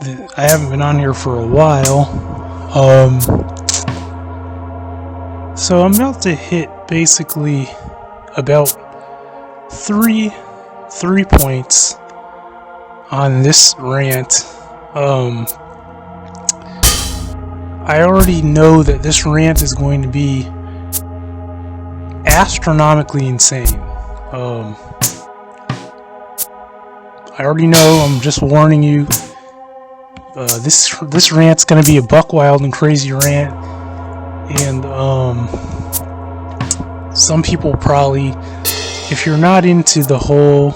I haven't been on here for a while. So I'm about to hit basically about three points on this rant. I already know that this rant is going to be astronomically insane. I already know, I'm just warning you. This rant's gonna be a buckwild and crazy rant, and some people probably, if you're not into the whole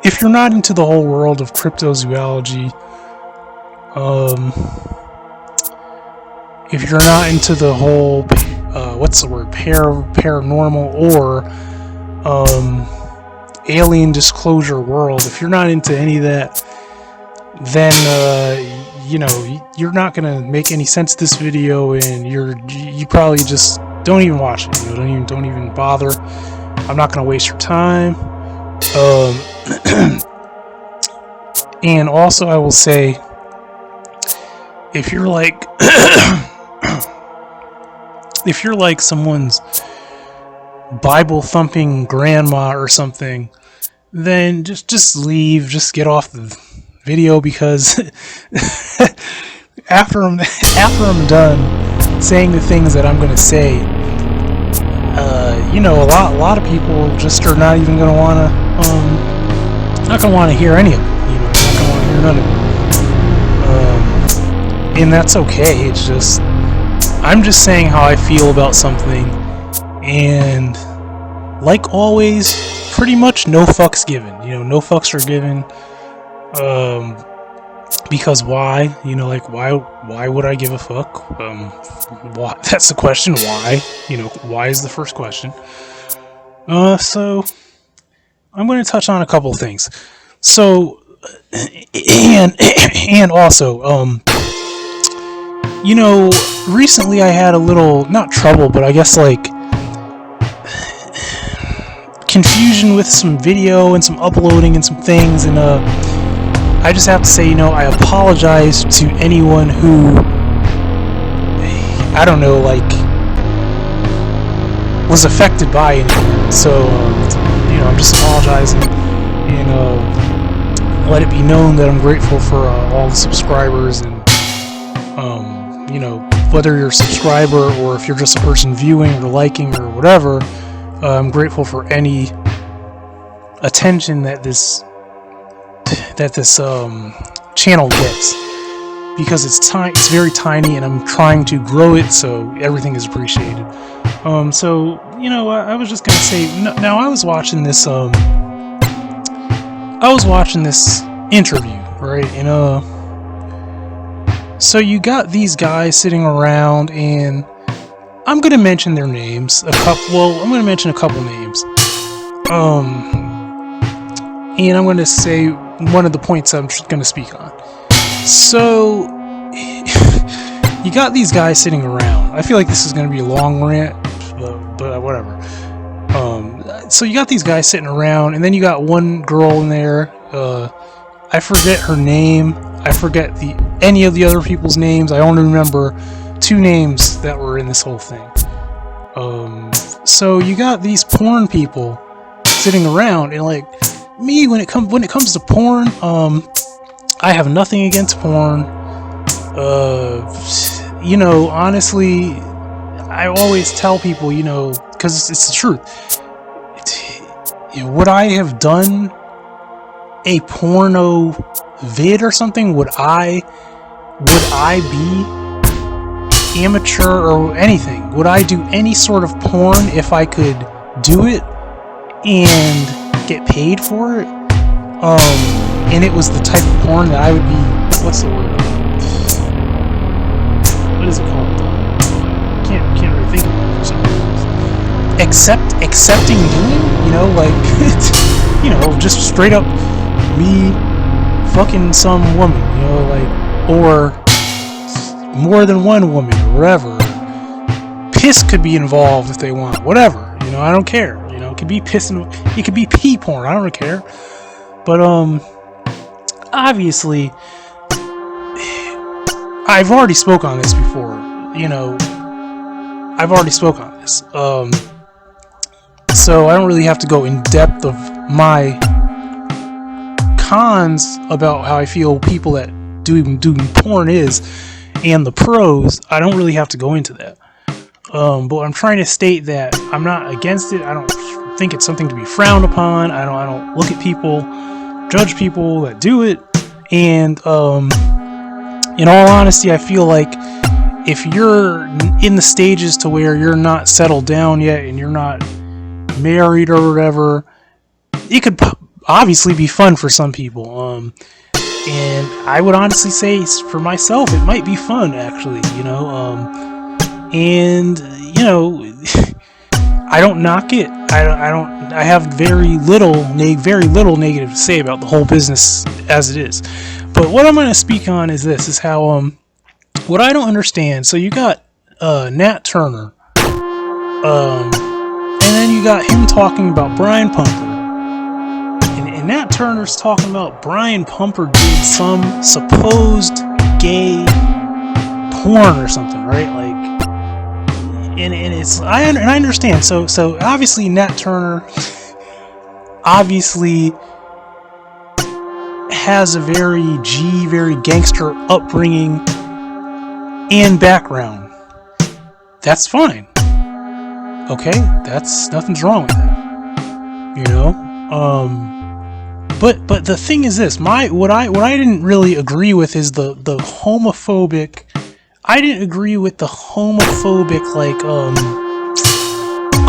if you're not into the whole world of cryptozoology, if you're not into the whole paranormal or alien disclosure world, if you're not into any of that, then you're not gonna make any sense this video, and you probably just don't even watch it. Don't even bother. I'm not gonna waste your time. And also, I will say, if you're like if you're like someone's Bible thumping grandma or something, then just leave, just get off the video, because after I'm done saying the things that I'm gonna say, a lot of people just are not even gonna wanna hear any of it. Not gonna wanna hear none of it. And that's okay. It's just, I'm just saying how I feel about something, and like always, pretty much no fucks given. No fucks are given. Because why? Why would I give a fuck? Why? That's the question. Why? Why is the first question. So I'm going to touch on a couple of things. So, and also, recently I had a little, not trouble, but I guess confusion with some video and some uploading and some things, and I just have to say, I apologize to anyone who, I don't know, was affected by it. So, I'm just apologizing, and let it be known that I'm grateful for all the subscribers, and whether you're a subscriber or if you're just a person viewing or liking or whatever, I'm grateful for any attention that this channel gets, because it's very tiny, and I'm trying to grow it, so everything is appreciated. So I was just gonna say, now I was watching this interview, right? And so you got these guys sitting around, and I'm gonna mention their names. I'm gonna mention a couple names. And I'm gonna say one of the points I'm going to speak on. So, you got these guys sitting around. I feel like this is going to be a long rant, but whatever. So you got these guys sitting around, and then you got one girl in there. I forget her name. I forget any of the other people's names. I only remember two names that were in this whole thing. So you got these porn people sitting around, and me, when it comes to porn, I have nothing against porn. Honestly, I always tell people, because it's the truth. Would I have done a porno vid or something? Would I be amateur or anything? Would I do any sort of porn if I could do it and get paid for it? And it was the type of porn that I would be, what's the word? What is it called? Can't really think of it for some reason. Accepting doing? Just straight up me fucking some woman, or more than one woman, or whatever. Piss could be involved if they want, whatever, I don't care. It could be pissing, it could be pee porn, I don't care. But obviously, I've already spoke on this before. You know, I've already spoke on this. So I don't really have to go in depth of my cons about how I feel people that doing porn is, and the pros. I don't really have to go into that. But I'm trying to state that I'm not against it. I don't think it's something to be frowned upon. I don't look at people, judge people that do it. And in all honesty, I feel like if you're in the stages to where you're not settled down yet and you're not married or whatever, it could obviously be fun for some people. And I would honestly say for myself, it might be fun actually, you know. And you know, I don't knock it. I have very little negative to say about the whole business as it is. But what I'm going to speak on is this: is how what I don't understand. So you got Nat Turner, and then you got him talking about Brian Pumper, and Nat Turner's talking about Brian Pumper did some supposed gay porn or something, right? Like. And it's I understand. So obviously Nat Turner obviously has a very gangster upbringing and background. That's fine. Okay, nothing's wrong with that. You know, but the thing is this: what I didn't really agree with is the homophobic. I didn't agree with the homophobic, like,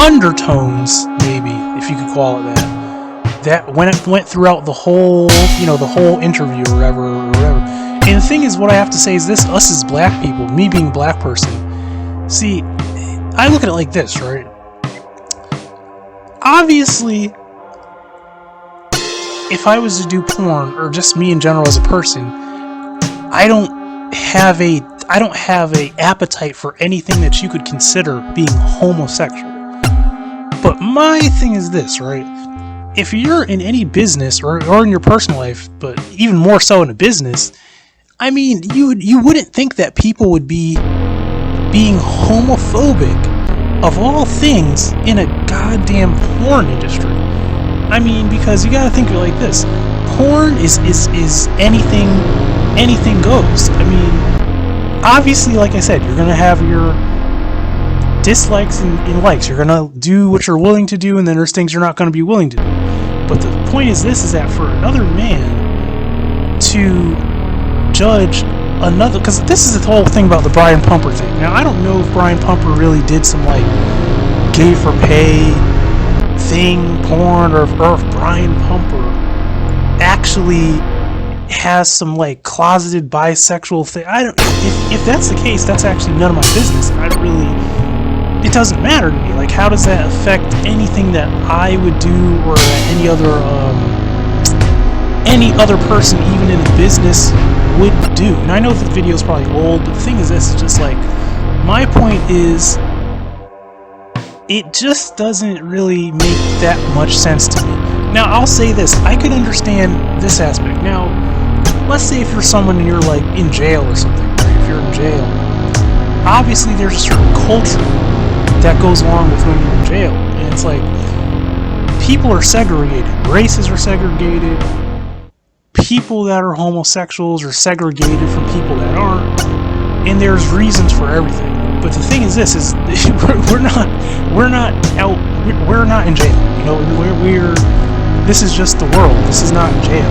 undertones, maybe, if you could call it that. That when it went throughout the whole, you know, the whole interview or whatever. And the thing is, what I have to say is this: us as black people, me being a black person. See, I look at it like this, right? Obviously, if I was to do porn, or just me in general as a person, I don't have a appetite for anything that you could consider being homosexual. But my thing is this, right? If you're in any business or in your personal life, but even more so in a business, I mean, you wouldn't think that people would be being homophobic of all things in a goddamn porn industry. I mean, because you gotta think of it like this: porn is anything goes. I mean, obviously, like I said, you're going to have your dislikes and likes. You're going to do what you're willing to do, and then there's things you're not going to be willing to do. But the point is this, is that for another man to judge another... Because this is the whole thing about the Brian Pumper thing. Now, I don't know if Brian Pumper really did some, like, gay for pay thing, porn, or if Brian Pumper actually has some like closeted bisexual thing. I don't. If that's the case, that's actually none of my business. I don't really. It doesn't matter to me. Like, how does that affect anything that I would do, or that any other person, even in a business, would do? And I know the video is probably old, but the thing is, this is just like, my point is, it just doesn't really make that much sense to me. Now, I'll say this: I could understand this aspect. Now, let's say if you're someone and you're like in jail or something, right? If you're in jail, obviously there's a certain culture that goes along with when you're in jail. And it's like, people are segregated. Races are segregated. People that are homosexuals are segregated from people that aren't. And there's reasons for everything. But the thing is this, is we're not in jail. You know, this is just the world. This is not jail.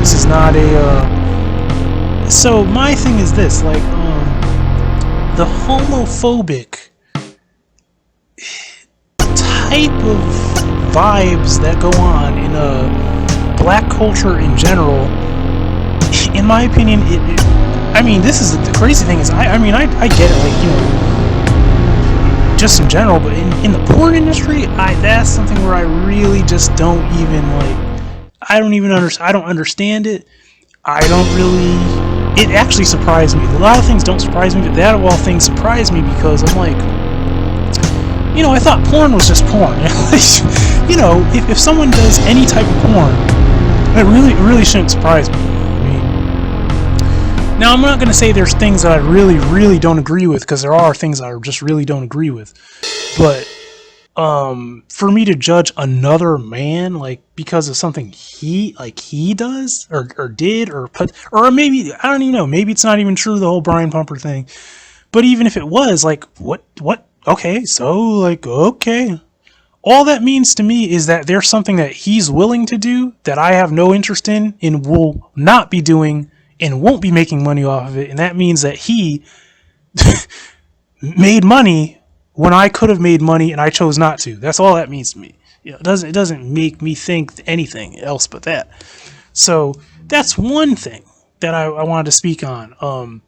This is not a, so my thing is this, like, the homophobic type of vibes that go on in black culture in general, in my opinion, I mean, this is the crazy thing is, I mean, I get it, like, you know, just in general, but in the porn industry, that's something where I really just don't even, like, I don't understand it. It actually surprised me. A lot of things don't surprise me, but that of all things surprised me, because I'm like, you know, I thought porn was just porn. You know, if someone does any type of porn, it really shouldn't surprise me. I mean, Now, I'm not going to say there's things that I really, really don't agree with, because there are things I just really don't agree with. But for me to judge another man like because of something he does or did or maybe I don't even know, maybe it's not even true, the whole Brian Pumper thing. But even if it was, like, what? Okay, so like, okay. All that means to me is that there's something that he's willing to do that I have no interest in and will not be doing and won't be making money off of it. And that means that he made money when I could have made money and I chose not to. That's all that means to me. You know, it doesn't make me think anything else but that. So that's one thing that I wanted to speak on.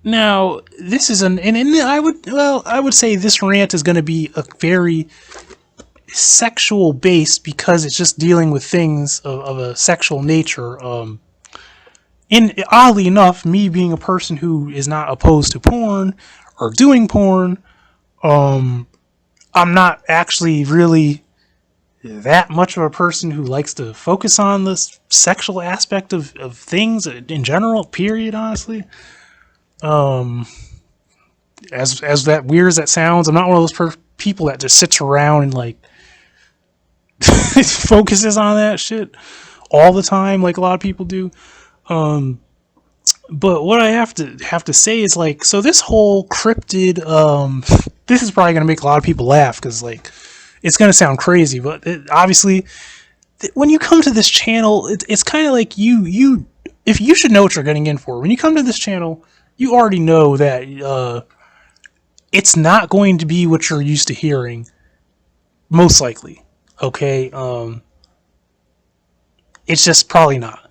Now, this is and I would say this rant is going to be a very sexual based, because it's just dealing with things of a sexual nature. And oddly enough, me being a person who is not opposed to porn or doing porn, I'm not actually really that much of a person who likes to focus on the sexual aspect of things in general, period, honestly. As that weird as that sounds, I'm not one of those people that just sits around and like focuses on that shit all the time like a lot of people do. But what I have to say is, like, so this whole cryptid, this is probably going to make a lot of people laugh, because like it's going to sound crazy, but obviously when you come to this channel, it's kind of like if you should know what you're getting in for. When you come to this channel, you already know that it's not going to be what you're used to hearing, most likely. Okay, it's just probably not.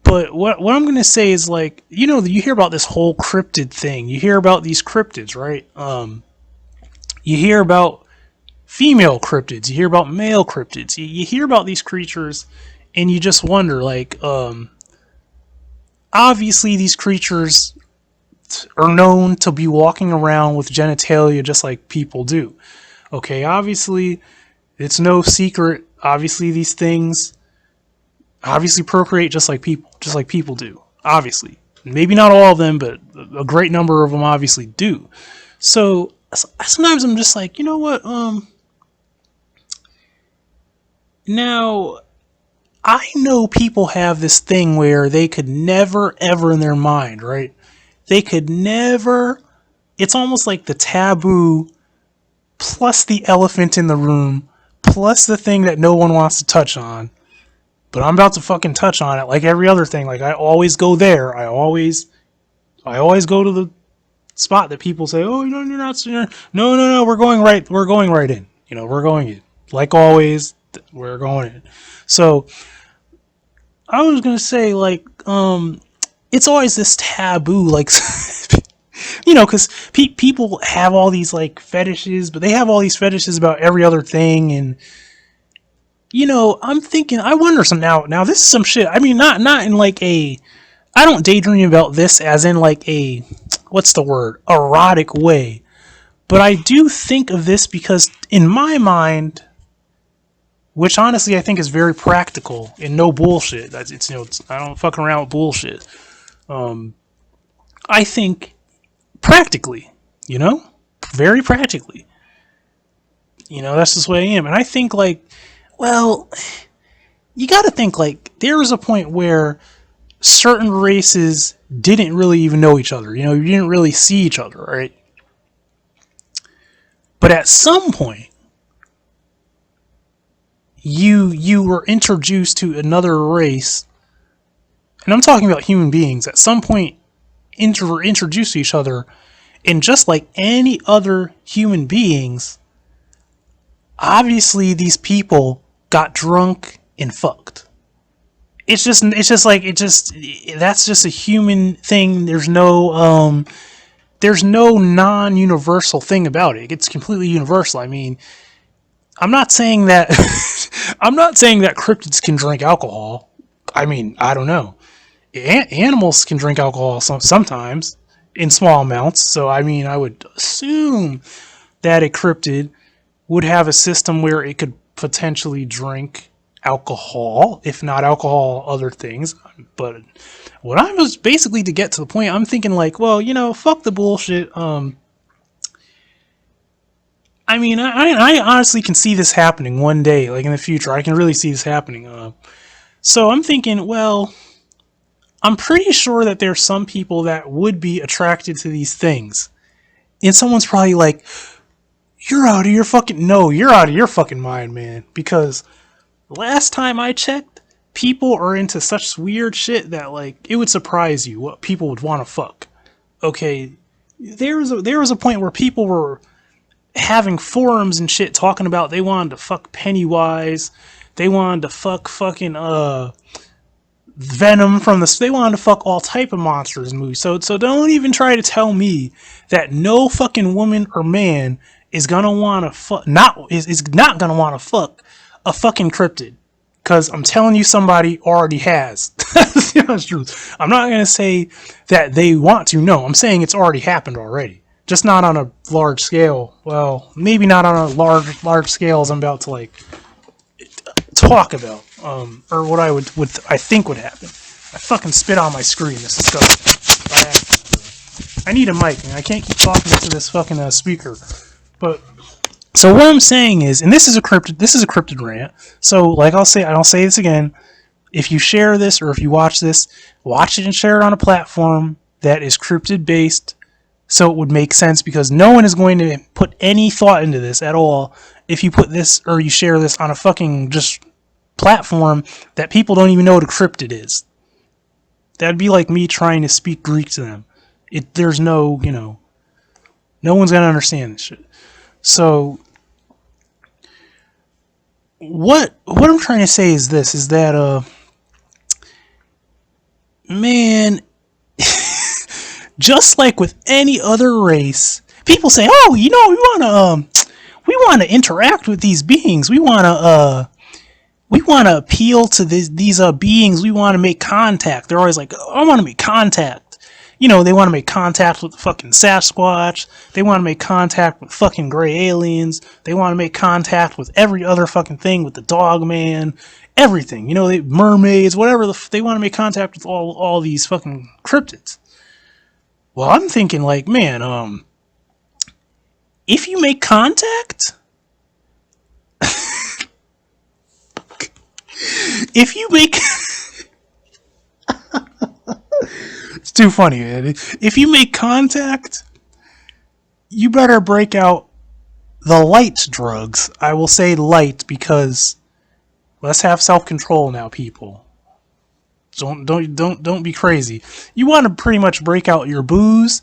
But what I'm going to say is, like, you hear about this whole cryptid thing. You hear about these cryptids, right? You hear about female cryptids. You hear about male cryptids. You hear about these creatures, and you just wonder, like, obviously these creatures are known to be walking around with genitalia just like people do. Okay, obviously, it's no secret. Obviously, these things obviously procreate just like people do. Obviously, maybe not all of them, but a great number of them obviously do. So sometimes I'm just like, you know what? Now I know people have this thing where they could never ever in their mind, right? They could never. It's almost like the taboo plus the elephant in the room plus the thing that no one wants to touch on. But I'm about to fucking touch on it like every other thing. Like, I always go there. I always go to the spot that people say, "Oh, you're not." No. We're going right in. We're going in. Like always, we're going in. So I was gonna say, like, it's always this taboo, like, because people have all these like fetishes, but they have all these fetishes about every other thing, and I'm thinking, I wonder some now this is some shit. I mean, not in like I don't daydream about this as in like a, what's the word, erotic way. But I do think of this because in my mind, which honestly I think is very practical and no bullshit. I don't fuck around with bullshit. I think practically, very practically. That's just the way I am. And I think, like, well, you got to think, like, there was a point where certain races didn't really even know each other. You didn't really see each other, right? But at some point, you were introduced to another race, and I'm talking about human beings. At some point, were introduced to each other, and just like any other human beings, obviously these people got drunk and fucked. That's just a human thing. There's no non-universal thing about it. It's completely universal. I mean, I'm not saying that cryptids can drink alcohol. I mean, I don't know. Animals can drink alcohol sometimes in small amounts. So I mean, I would assume that a cryptid would have a system where it could potentially drink alcohol, if not alcohol, other things. But what I was basically to get to the point, I'm thinking like, well, you know, fuck the bullshit. I mean, I honestly can see this happening one day, like in the future. I can really see this happening. So I'm thinking, well, I'm pretty sure that there's some people that would be attracted to these things. And someone's probably like, you're out of your fucking... No, you're out of your fucking mind, man. Because last time I checked, people are into such weird shit that, like, it would surprise you what people would want to fuck. Okay, there was a point where people were having forums and shit talking about they wanted to fuck Pennywise, they wanted to fuck fucking Venom from the... They wanted to fuck all type of monsters in movies. So don't even try to tell me that no fucking woman or man is gonna want to fuck... is not gonna want to fuck a fucking cryptid. Because I'm telling you, somebody already has. That's true. I'm not gonna say that they want to. No, I'm saying it's already happened already. Just not on a large scale. Well, maybe not on a large scale as I'm about to like talk about, or what I would I think would happen. I fucking spit on my screen. This is disgusting. I need a mic, and I can't keep talking to this fucking speaker. But so what I'm saying is, and this is a cryptid rant. So like I'll say this again. If you share this or if you watch this, watch it and share it on a platform that is cryptid based, so it would make sense, because no one is going to put any thought into this at all if you put this or you share this on a fucking just platform that people don't even know what a cryptid is. That'd be like me trying to speak Greek to them. There's no, you know, no one's gonna understand this shit. So what I'm trying to say is this, is that man, just like with any other race, people say, "Oh, you know, we want to interact with these beings. We want to appeal to these beings. We want to make contact." They're always like, "I want to make contact." You know, they want to make contact with the fucking Sasquatch. They want to make contact with fucking gray aliens. They want to make contact with every other fucking thing, with the dog man, everything. You know, mermaids, whatever. They want to make contact with all these fucking cryptids. Well, I'm thinking like, man, if you make contact, if you make, it's too funny, man. If you make contact, you better break out the light drugs. I will say light because let's have self-control now, people. Don't be crazy. You want to pretty much break out your booze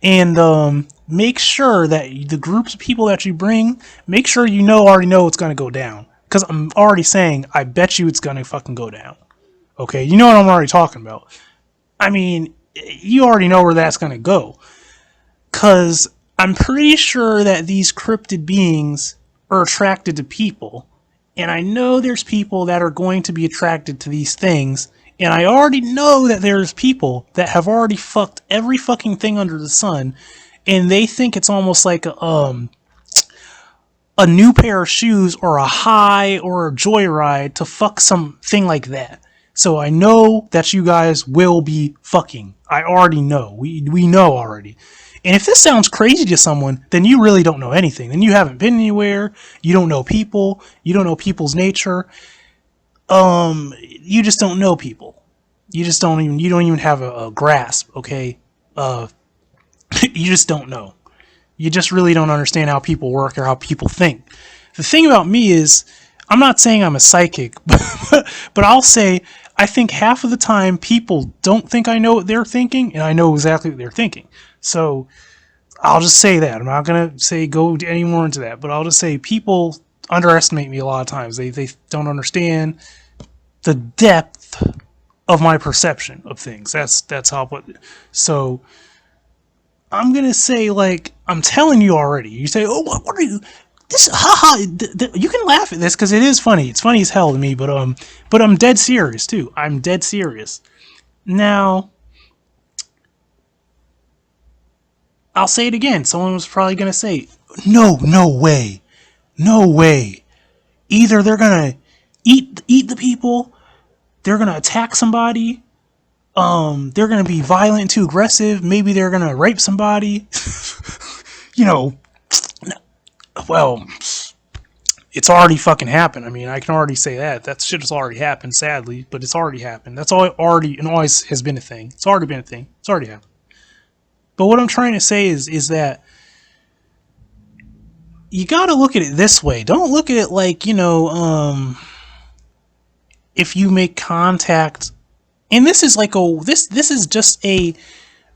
and make sure that the groups of people that you bring, make sure you already know it's going to go down. Because I'm already saying, I bet you it's going to fucking go down. Okay, you know what I'm already talking about. I mean, you already know where that's going to go. Because I'm pretty sure that these cryptid beings are attracted to people. And I know there's people that are going to be attracted to these things. And I already know that there's people that have already fucked every fucking thing under the sun, and they think it's almost like a new pair of shoes or a high or a joyride to fuck something like that. So I know that you guys will be fucking. I already know. We know already. And if this sounds crazy to someone, then you really don't know anything. Then you haven't been anywhere. You don't know people. You don't know people's nature. You just don't know people. You don't even have a grasp, okay? You just don't know. You just really don't understand how people work or how people think. The thing about me is, I'm not saying I'm a psychic, but I'll say, I think half of the time people don't think I know what they're thinking, and I know exactly what they're thinking. So, I'll just say that. I'm not going to say go any more into that, but I'll just say people underestimate me a lot of times. They don't understand the depth of my perception of things. That's how I put it. So I'm gonna say, like, I'm telling you already. You say, "Oh, what are you? This, haha." You can laugh at this because it is funny. It's funny as hell to me. But I'm dead serious too. I'm dead serious. Now, I'll say it again. Someone was probably gonna say, "No way, no way." Either they're gonna eat the people. They're gonna attack somebody. They're gonna be violent and too aggressive. Maybe they're gonna rape somebody. You know, well, it's already fucking happened. I mean, I can already say that. That shit has already happened, sadly, but it's already happened. That's all already and always has been a thing. It's already been a thing. It's already happened. But what I'm trying to say is that you gotta look at it this way. Don't look at it like, if you make contact, and this is like this is just a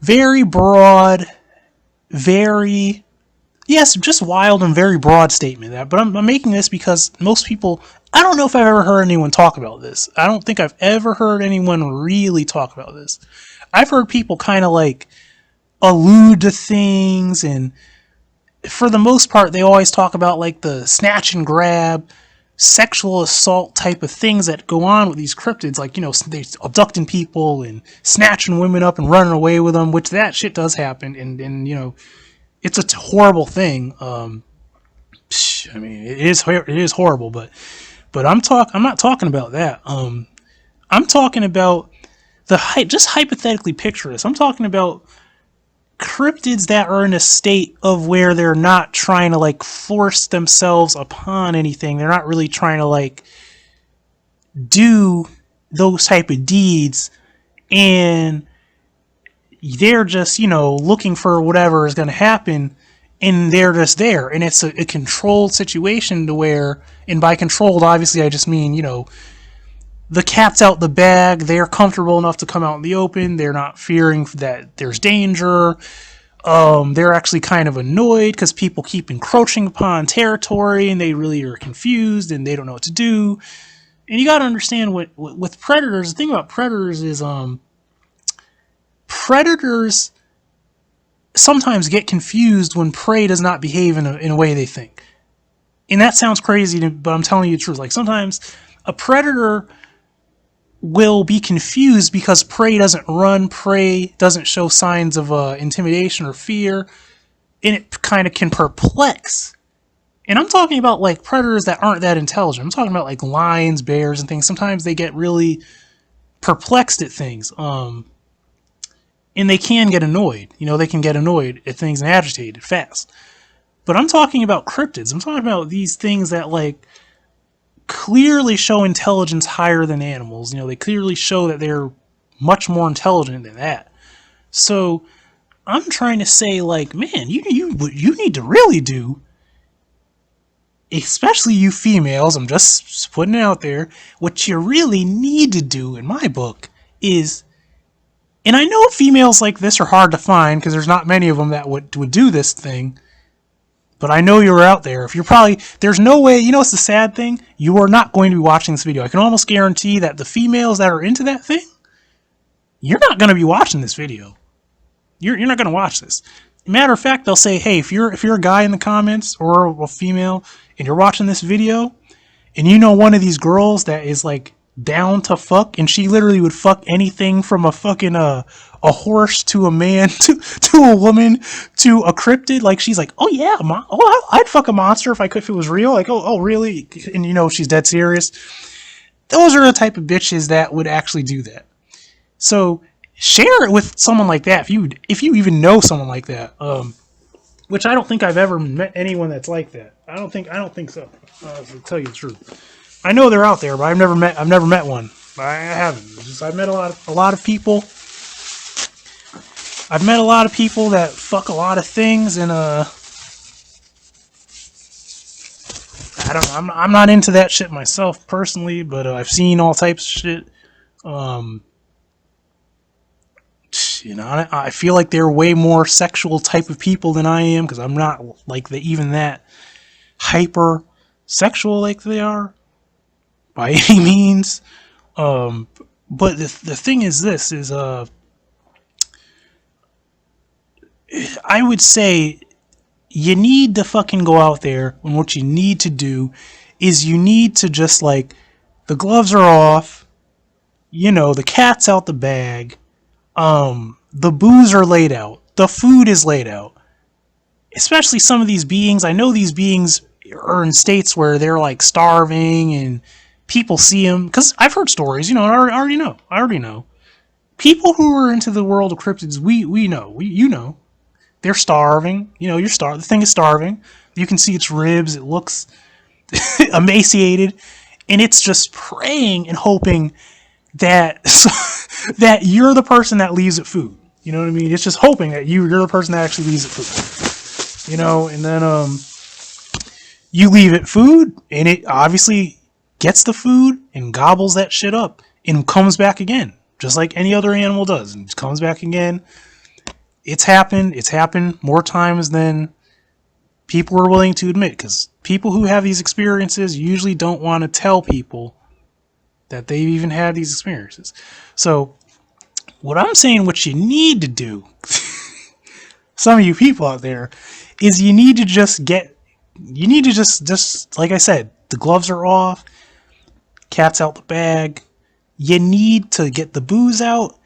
very broad, very, yes, just wild and very broad statement. But I'm making this because most people, I don't know if I've ever heard anyone talk about this. I don't think I've ever heard anyone really talk about this. I've heard people kind of like allude to things, and for the most part, they always talk about like the snatch and grab, sexual assault type of things that go on with these cryptids, like, they abducting people and snatching women up and running away with them, which that shit does happen, and it's a horrible thing. I mean, it is horrible, but I'm not talking about that. I'm talking about just hypothetically picture this. I'm talking about cryptids that are in a state of where they're not trying to like force themselves upon anything. They're not really trying to like do those type of deeds, and they're just, looking for whatever is going to happen, and they're just there, and it's a controlled situation to where, and by controlled, obviously I just mean, the cat's out the bag. They're comfortable enough to come out in the open. They're not fearing that there's danger. They're actually kind of annoyed because people keep encroaching upon territory, and they really are confused, and they don't know what to do. And you got to understand with predators, the thing about predators is predators sometimes get confused when prey does not behave in a way they think. And that sounds crazy, but I'm telling you the truth. Like, sometimes a predator will be confused because prey doesn't run, prey doesn't show signs of intimidation or fear, and it kind of can perplex. And I'm talking about like predators that aren't that intelligent. I'm talking about like lions, bears, and things. Sometimes they get really perplexed at things, and they can get annoyed. They can get annoyed at things and agitated fast. But I'm talking about cryptids. I'm talking about these things that like clearly show intelligence higher than animals. They clearly show that they're much more intelligent than that. So I'm trying to say, like, man, you need to really do, especially you females, I'm just putting it out there, what you really need to do in my book is, and I know females like this are hard to find because there's not many of them that would do this thing, but I know you're out there. If you're probably, there's no way, it's the sad thing, you are not going to be watching this video. I can almost guarantee that the females that are into that thing, you're not going to be watching this video. You're not going to watch this. Matter of fact, they'll say, hey, if you're a guy in the comments or a female and you're watching this video and one of these girls that is like down to fuck, and she literally would fuck anything from a fucking a horse to a man to a woman to a cryptid, like she's like, oh yeah, I'd fuck a monster if it was real, like, oh really, and she's dead serious. Those are the type of bitches that would actually do that. So share it with someone like that if you even know someone like that, which I don't think I've ever met anyone that's like that. I don't think so, to tell you the truth. I know they're out there, but I've never met one. I haven't. I've met a lot of people. I've met a lot of people that fuck a lot of things, and I don't know. I'm not into that shit myself personally, but I've seen all types of shit. I feel like they're way more sexual type of people than I am, because I'm not like even that hyper sexual like they are by any means. But the thing is, this is I would say you need to fucking go out there, and what you need to do is you need to just, like, the gloves are off, the cat's out the bag, the booze are laid out, the food is laid out. Especially some of these beings, I know these beings are in states where they're like starving and people see them, because I've heard stories, I already know. People who are into the world of cryptids, we know, they're starving. You're starving. The thing is starving. You can see its ribs. It looks emaciated, and it's just praying and hoping that that you're the person that leaves it food. You know what I mean? It's just hoping that you're the person that actually leaves it food. And then you leave it food, and it obviously gets the food and gobbles that shit up and comes back again, just like any other animal does, and just comes back again. It's happened more times than people are willing to admit, because people who have these experiences usually don't want to tell people that they've even had these experiences. So what I'm saying, what you need to do, some of you people out there, is you need to just like I said, the gloves are off, cat's out the bag. You need to get the booze out.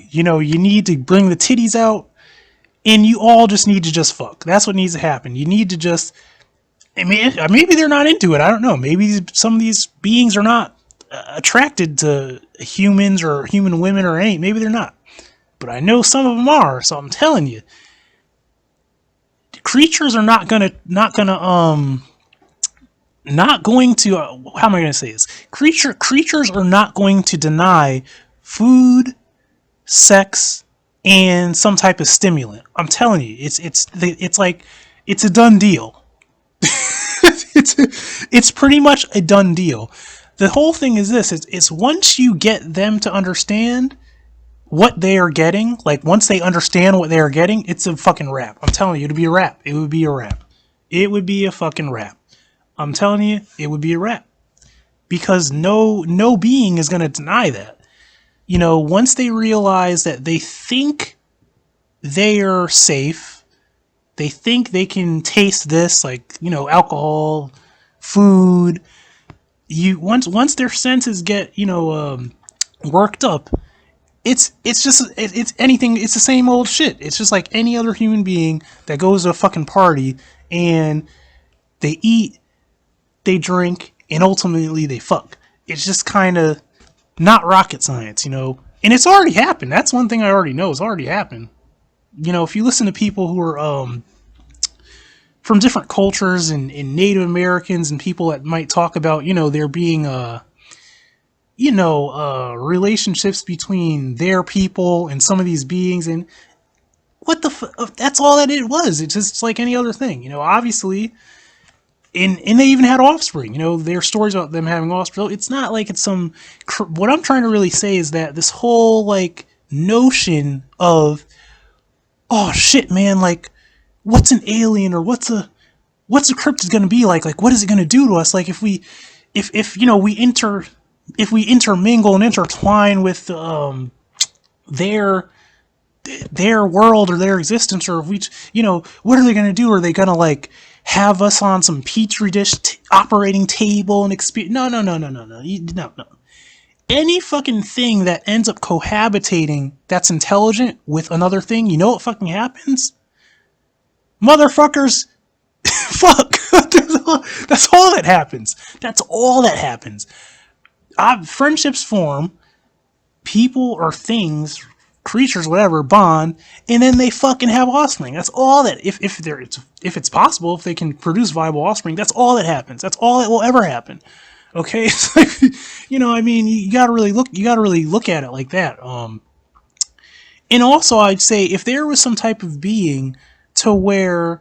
You need to bring the titties out, and you all just need to just fuck. That's what needs to happen. You need to just, maybe they're not into it. I don't know. Maybe some of these beings are not attracted to humans or human women or ain't. Maybe they're not. But I know some of them are, so I'm telling you. Creatures are not going to, how am I going to say this? Creatures are not going to deny food, sex, and some type of stimulant. I'm telling you, it's like, it's a done deal. it's pretty much a done deal. The whole thing is this, it's once you get them to understand what they are getting, like once they understand what they are getting, it's a fucking wrap. I'm telling you, it'd be a wrap. It would be a wrap. It would be a fucking wrap. I'm telling you, it would be a wrap. Because no being is going to deny that. Once they realize that they think they are safe, they think they can taste this, like, alcohol, food. Once their senses get, worked up, it's anything. It's the same old shit. It's just like any other human being that goes to a fucking party and they eat, they drink, and ultimately they fuck. It's just kind of not rocket science, and it's already happened. That's one thing I already know. It's already happened. If you listen to people who are from different cultures and Native Americans and people that might talk about, there being relationships between their people and some of these beings, and that's all that it was. It's just like any other thing, obviously. And they even had offspring, there are stories about them having offspring. It's not like it's what I'm trying to really say is that this whole, like, notion of, oh shit, man, like, what's an alien, or what's a cryptid gonna be like what is it gonna do to us? Like, if we intermingle and intertwine with, their world or their existence, or if we, what are they gonna do? Are they gonna, like, have us on some petri dish operating table and experience? No. Any fucking thing that ends up cohabitating that's intelligent with another thing, you know what fucking happens? Motherfuckers, fuck. That's all that happens. That's all that happens. Friendships form. People or things, creatures, whatever, bond, and then they fucking have offspring. That's all that, if it's possible, if they can produce viable offspring, that's all that happens. That's all that will ever happen. Okay, you gotta really look at it like that. And also, I'd say, if there was some type of being to where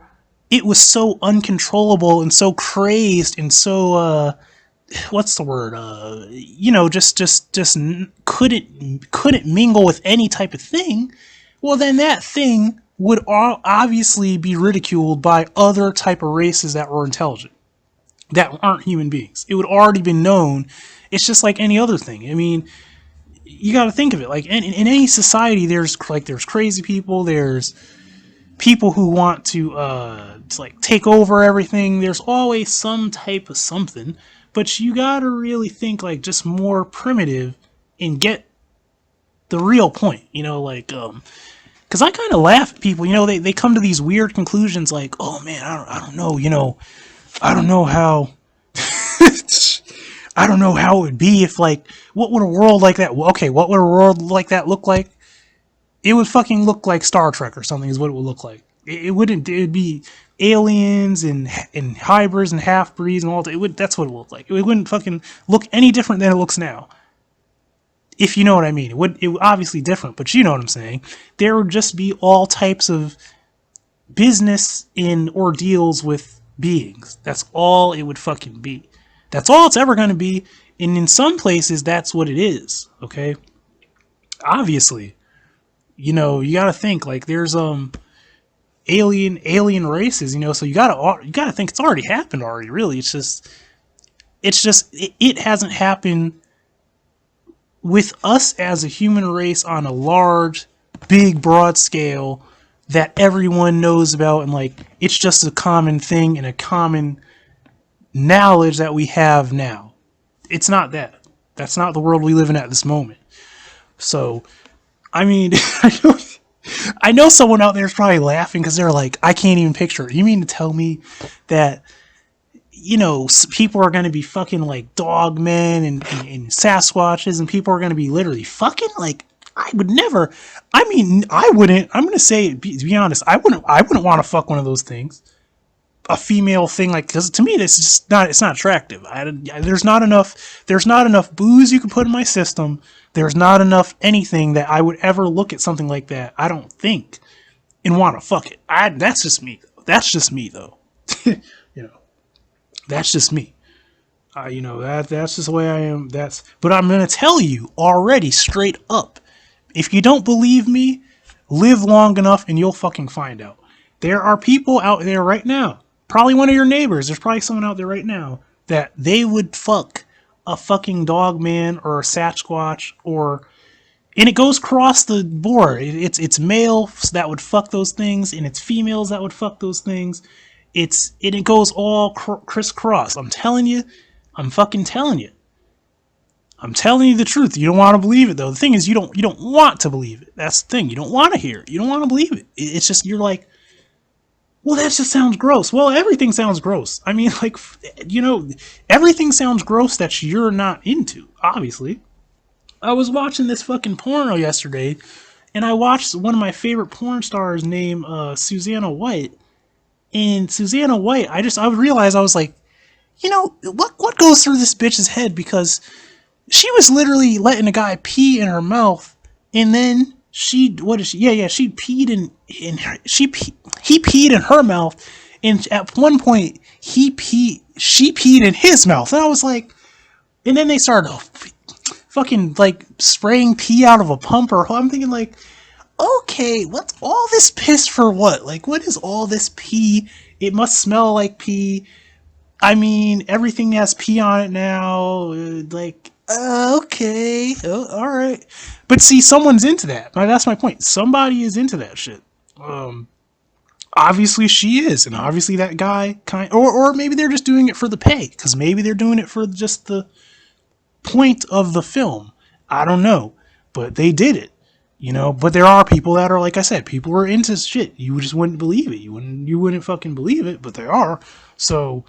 it was so uncontrollable and so crazed and so what's the word? Just couldn't mingle with any type of thing. Well, then that thing would obviously be ridiculed by other type of races that were intelligent, that aren't human beings. It would already been known. It's just like any other thing. You got to think of it like in any society. There's crazy people. There's people who want to like take over everything. There's always some type of something. But you gotta really think like just more primitive and get the real point, because I kind of laugh at people, they come to these weird conclusions like, oh man, I don't know, I don't know how, I don't know how it would be if, like, what would a world like that, okay, what would a world like that look like? It would fucking look like Star Trek or something is what it would look like. It wouldn't, it would be aliens and hybrids and half-breeds and all that. It would, that's what it would look like. It wouldn't fucking look any different than it looks now. If you know what I mean. It would obviously different, but you know what I'm saying. There would just be all types of business in ordeals with beings. That's all it would fucking be. That's all it's ever going to be. And in some places, that's what it is. Okay? Obviously. You know, you got to think, like, there's alien races, you know, so you gotta think it's already happened already, really. It hasn't happened with us as a human race on a large, big, broad scale that everyone knows about, and like it's just a common thing and a common knowledge that we have now. It's not that. That's not the world we live in at this moment. So, I mean, I know someone out there is probably laughing because they're like, I can't even picture it. You mean to tell me that, you know, people are going to be fucking like dogmen and Sasquatches, and people are going to be literally fucking? Like, I would never. I mean, I wouldn't. I'm going to say, to be honest, I wouldn't want to fuck one of those things. A female thing, like, because to me, this is just not. It's not attractive. There's not enough. There's not enough booze you can put in my system. There's not enough anything that I would ever look at something like that, I don't think, and want to fuck it. That's just me. That's just me, though. You know, that's just me. You know, that's just the way I am. But I'm gonna tell you already, straight up. If you don't believe me, live long enough and you'll fucking find out. There are people out there right now. Probably one of your neighbors. There's probably someone out there right now that they would fuck a fucking dog man or a Sasquatch, and it goes across the board. It's males that would fuck those things, and it's females that would fuck those things. It goes all crisscross. I'm telling you. I'm fucking telling you. I'm telling you the truth. You don't want to believe it, though. The thing is, you don't want to believe it. That's the thing. You don't want to hear it. You don't want to believe it. It's just, you're like, well, that just sounds gross. Well, everything sounds gross. I mean, like, you know, everything sounds gross that you're not into, obviously. I was watching this fucking porno yesterday, and I watched one of my favorite porn stars named Susanna White. And Susanna White, I realized, I was like, you know, what goes through this bitch's head? Because she was literally letting a guy pee in her mouth, and then she peed he peed in her mouth, and at one point she peed in his mouth, and I was like, and then they started fucking like spraying pee out of a pump, or I'm thinking like, okay, what's all this piss for? What? Like, what is all this pee? It must smell like pee. I mean, everything has pee on it now. Like, okay, alright. But see, someone's into that. That's my point. Somebody is into that shit. Obviously she is, and obviously that guy or maybe they're just doing it for the pay, because maybe they're doing it for just the point of the film. I don't know. But they did it. You know, but there are people that are, like I said, people are into shit. You just wouldn't believe it. You wouldn't fucking believe it, but there are. So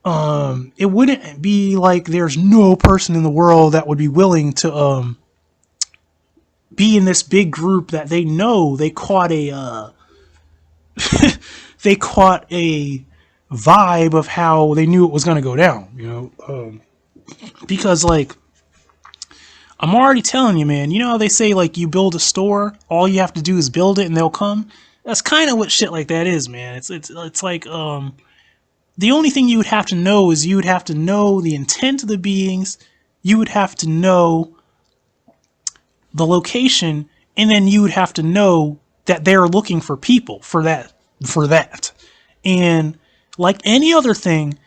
it wouldn't be like there's no person in the world that would be willing to be in this big group that they know they caught a they caught a vibe of how they knew it was going to go down, you know, because like, I'm already telling you, man, you know how they say, like, you build a store, all you have to do is build it and they'll come? That's kind of what shit like that is, man. It's like, the only thing you would have to know is you would have to know the intent of the beings, you would have to know the location, and then you would have to know that they're looking for people for that. And like any other thing,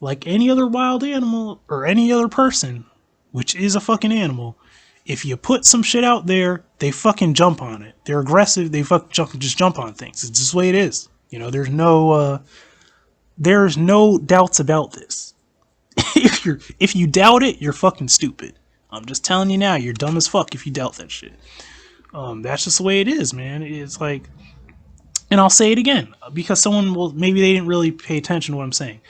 like any other wild animal or any other person, which is a fucking animal, if you put some shit out there, they fucking jump on it. They're aggressive, they just jump on things. It's just the way it is. You know, there's no doubts about this. If you doubt it, you're fucking stupid. I'm just telling you now, you're dumb as fuck if you doubt that shit. That's just the way it is, man. It's like, and I'll say it again, because maybe they didn't really pay attention to what I'm saying.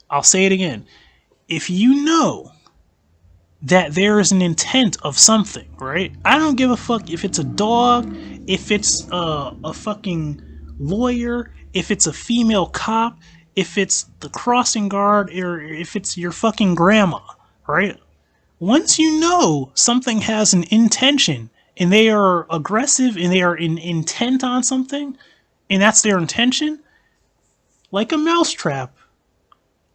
I'll say it again. if you know that there is an intent of something, right? I don't give a fuck if it's a dog, if it's a fucking lawyer, if it's a female cop, if it's the crossing guard, or if it's your fucking grandma, right? Once you know something has an intention and they are aggressive and they are intent on something, and that's their intention, like a mousetrap,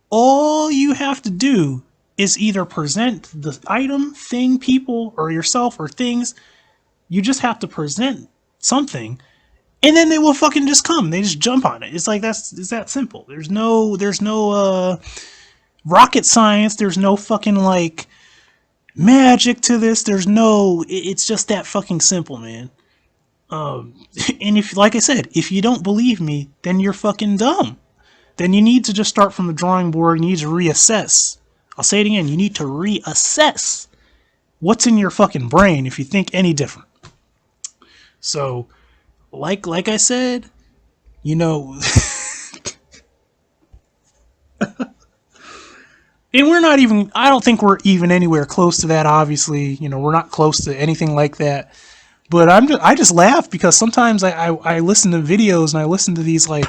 all you have to do is either present the item, thing, people, or yourself, or things. You just have to present something, and then they will fucking just come. They just jump on it. It's like it's that simple. There's no rocket science. There's no fucking like magic to this. It's just that fucking simple, man. And if, like I said, if you don't believe me, then you're fucking dumb. Then you need to just start from the drawing board. You need to reassess. I'll say it again. You need to reassess what's in your fucking brain if you think any different. So, like I said, you know, and we're not even, I don't think we're even anywhere close to that, obviously. You know, we're not close to anything like that. But I just laugh because sometimes I listen to videos and I listen to these like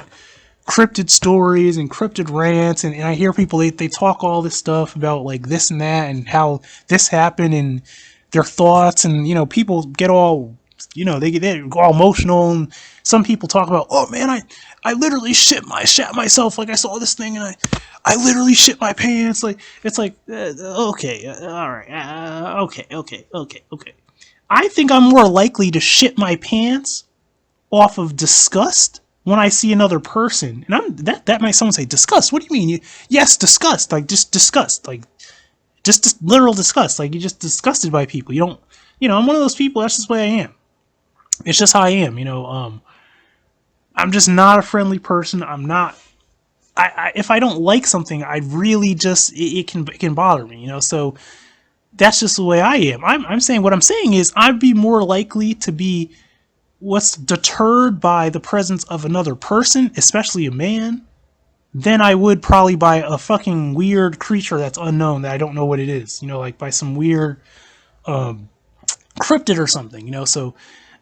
cryptid stories and cryptid rants, and I hear people, they talk all this stuff about like this and that and how this happened and their thoughts, and you know, people get all, you know, they get all emotional, and some people talk about, oh man, I literally shat myself, like I saw this thing and I literally shit my pants. Like it's like okay, all right, okay. I think I'm more likely to shit my pants off of disgust when I see another person. And that might someone say, disgust? What do you mean? Yes, disgust. Like, just disgust. Like, just literal disgust. Like, you're just disgusted by people. You don't, you know, I'm one of those people. That's just the way I am. It's just how I am, you know. I'm just not a friendly person. I'm not, if I don't like something, I really just, it can bother me, you know. So that's just the way I am. I'm saying, what I'm saying is I'd be more likely to be what's deterred by the presence of another person, especially a man, than I would probably by a fucking weird creature that's unknown, that I don't know what it is, you know, like by some weird cryptid or something, you know. So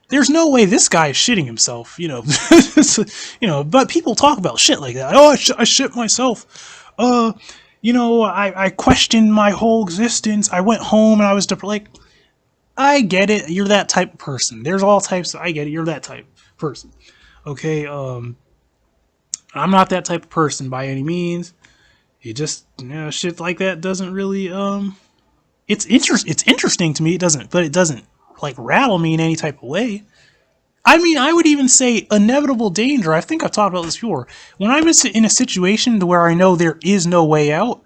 there's no way this guy is shitting himself, you know. You know, but people talk about shit like that. Oh, I shit myself. You know, I questioned my whole existence. I went home and I was like, I get it. You're that type of person. There's all types. I get it. You're that type of person. Okay. I'm not that type of person by any means. It just, you know, shit like that doesn't really, it's interesting to me. But it doesn't like rattle me in any type of way. I mean, I would even say inevitable danger. I think I've talked about this before. When I'm in a situation to where I know there is no way out,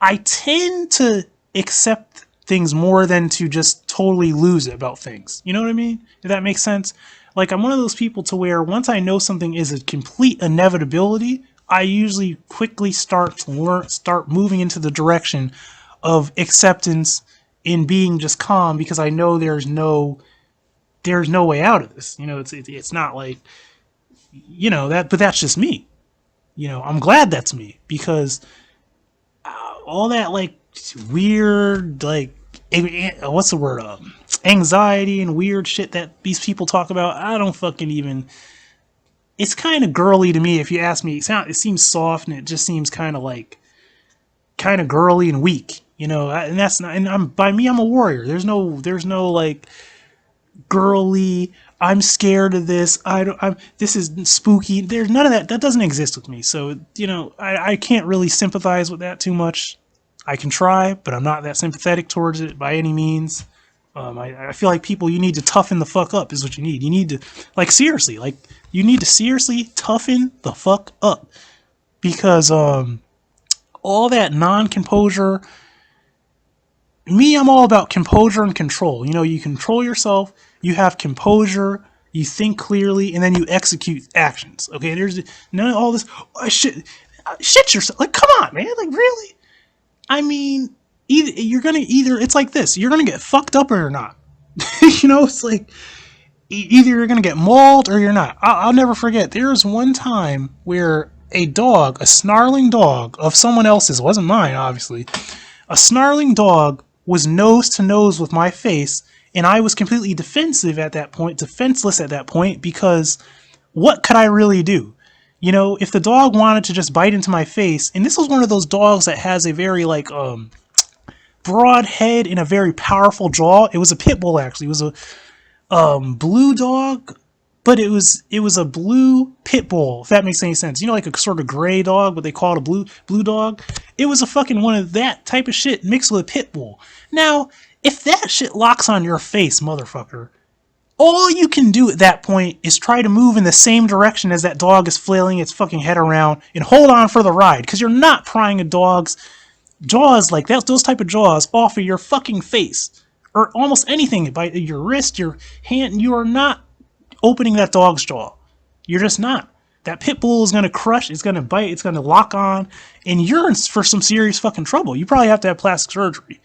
I tend to accept things more than to just totally lose it about things. You know what I mean? If that makes sense. Like, I'm one of those people to where once I know something is a complete inevitability, I usually quickly start moving into the direction of acceptance in being just calm, because I know there's no way out of this. You know, it's not like, you know, but that's just me. You know, I'm glad that's me, because all that like weird, like, what's the word, anxiety and weird shit that these people talk about, I don't fucking even, it's kind of girly to me if you ask me. It seems soft, and it just seems kind of girly and weak, you know. And that's not, and I'm a warrior. There's no like girly, I'm scared of this, this is spooky. There's none of that. That doesn't exist with me. So, you know, I can't really sympathize with that too much. I can try, but I'm not that sympathetic towards it by any means. I feel like people, you need to toughen the fuck up is what you need. You need to, like, seriously, like, you need to seriously toughen the fuck up, because all that non-composure, I'm all about composure and control. You know, you control yourself, you have composure, you think clearly, and then you execute actions. Okay, there's none of all this, oh, shit yourself. Like, come on, man, like, really? I mean, it's like this, you're gonna get fucked up or you're not. You know, it's like, either you're gonna get mauled or you're not. I'll never forget, there was one time where a dog, a snarling dog of someone else's, it wasn't mine, obviously. A snarling dog was nose to nose with my face, and I was completely defenseless at that point, because what could I really do? You know, if the dog wanted to just bite into my face, and this was one of those dogs that has a very, like, broad head and a very powerful jaw. It was a pit bull, actually. It was a blue dog, but it was a blue pit bull, if that makes any sense. You know, like a sort of gray dog, but they call it a blue dog. It was a fucking one of that type of shit mixed with a pit bull. Now, if that shit locks on your face, motherfucker, all you can do at that point is try to move in the same direction as that dog is flailing its fucking head around and hold on for the ride, because you're not prying a dog's jaws like that, those type of jaws off of your fucking face or almost anything, by your wrist, your hand. You are not opening that dog's jaw. You're just not. That pit bull is going to crush, it's going to bite, it's going to lock on, and you're in for some serious fucking trouble. You probably have to have plastic surgery.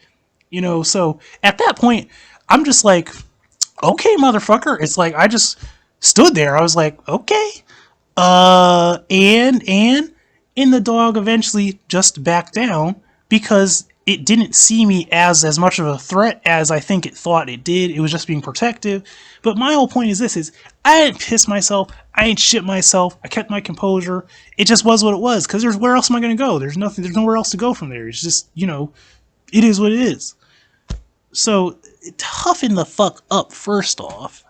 You know, so at that point, I'm just like, okay, motherfucker. It's like, I just stood there. I was like, okay. And the dog eventually just backed down because it didn't see me as much of a threat as I think it thought it did. It was just being protective. But my whole point is this, is I didn't piss myself. I didn't shit myself. I kept my composure. It just was what it was, because where else am I going to go? There's nowhere else to go from there. It's just, you know, it is what it is. So, toughen the fuck up, first off.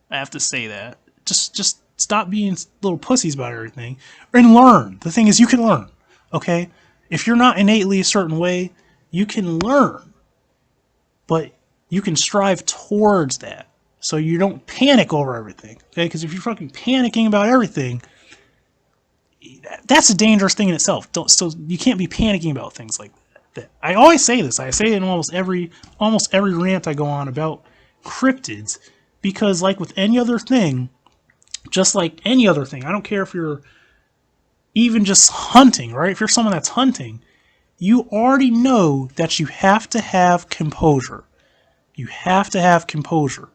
I have to say that. Just stop being little pussies about everything. And learn. The thing is, you can learn. Okay? If you're not innately a certain way, you can learn. But you can strive towards that. So you don't panic over everything. Okay? Because if you're fucking panicking about everything, that's a dangerous thing in itself. So you can't be panicking about things like that. I always say this. I say it in almost every rant I go on about cryptids, because like with any other thing, just like any other thing, I don't care if you're even just hunting, right? If you're someone that's hunting, you already know that you have to have composure. You have to have composure.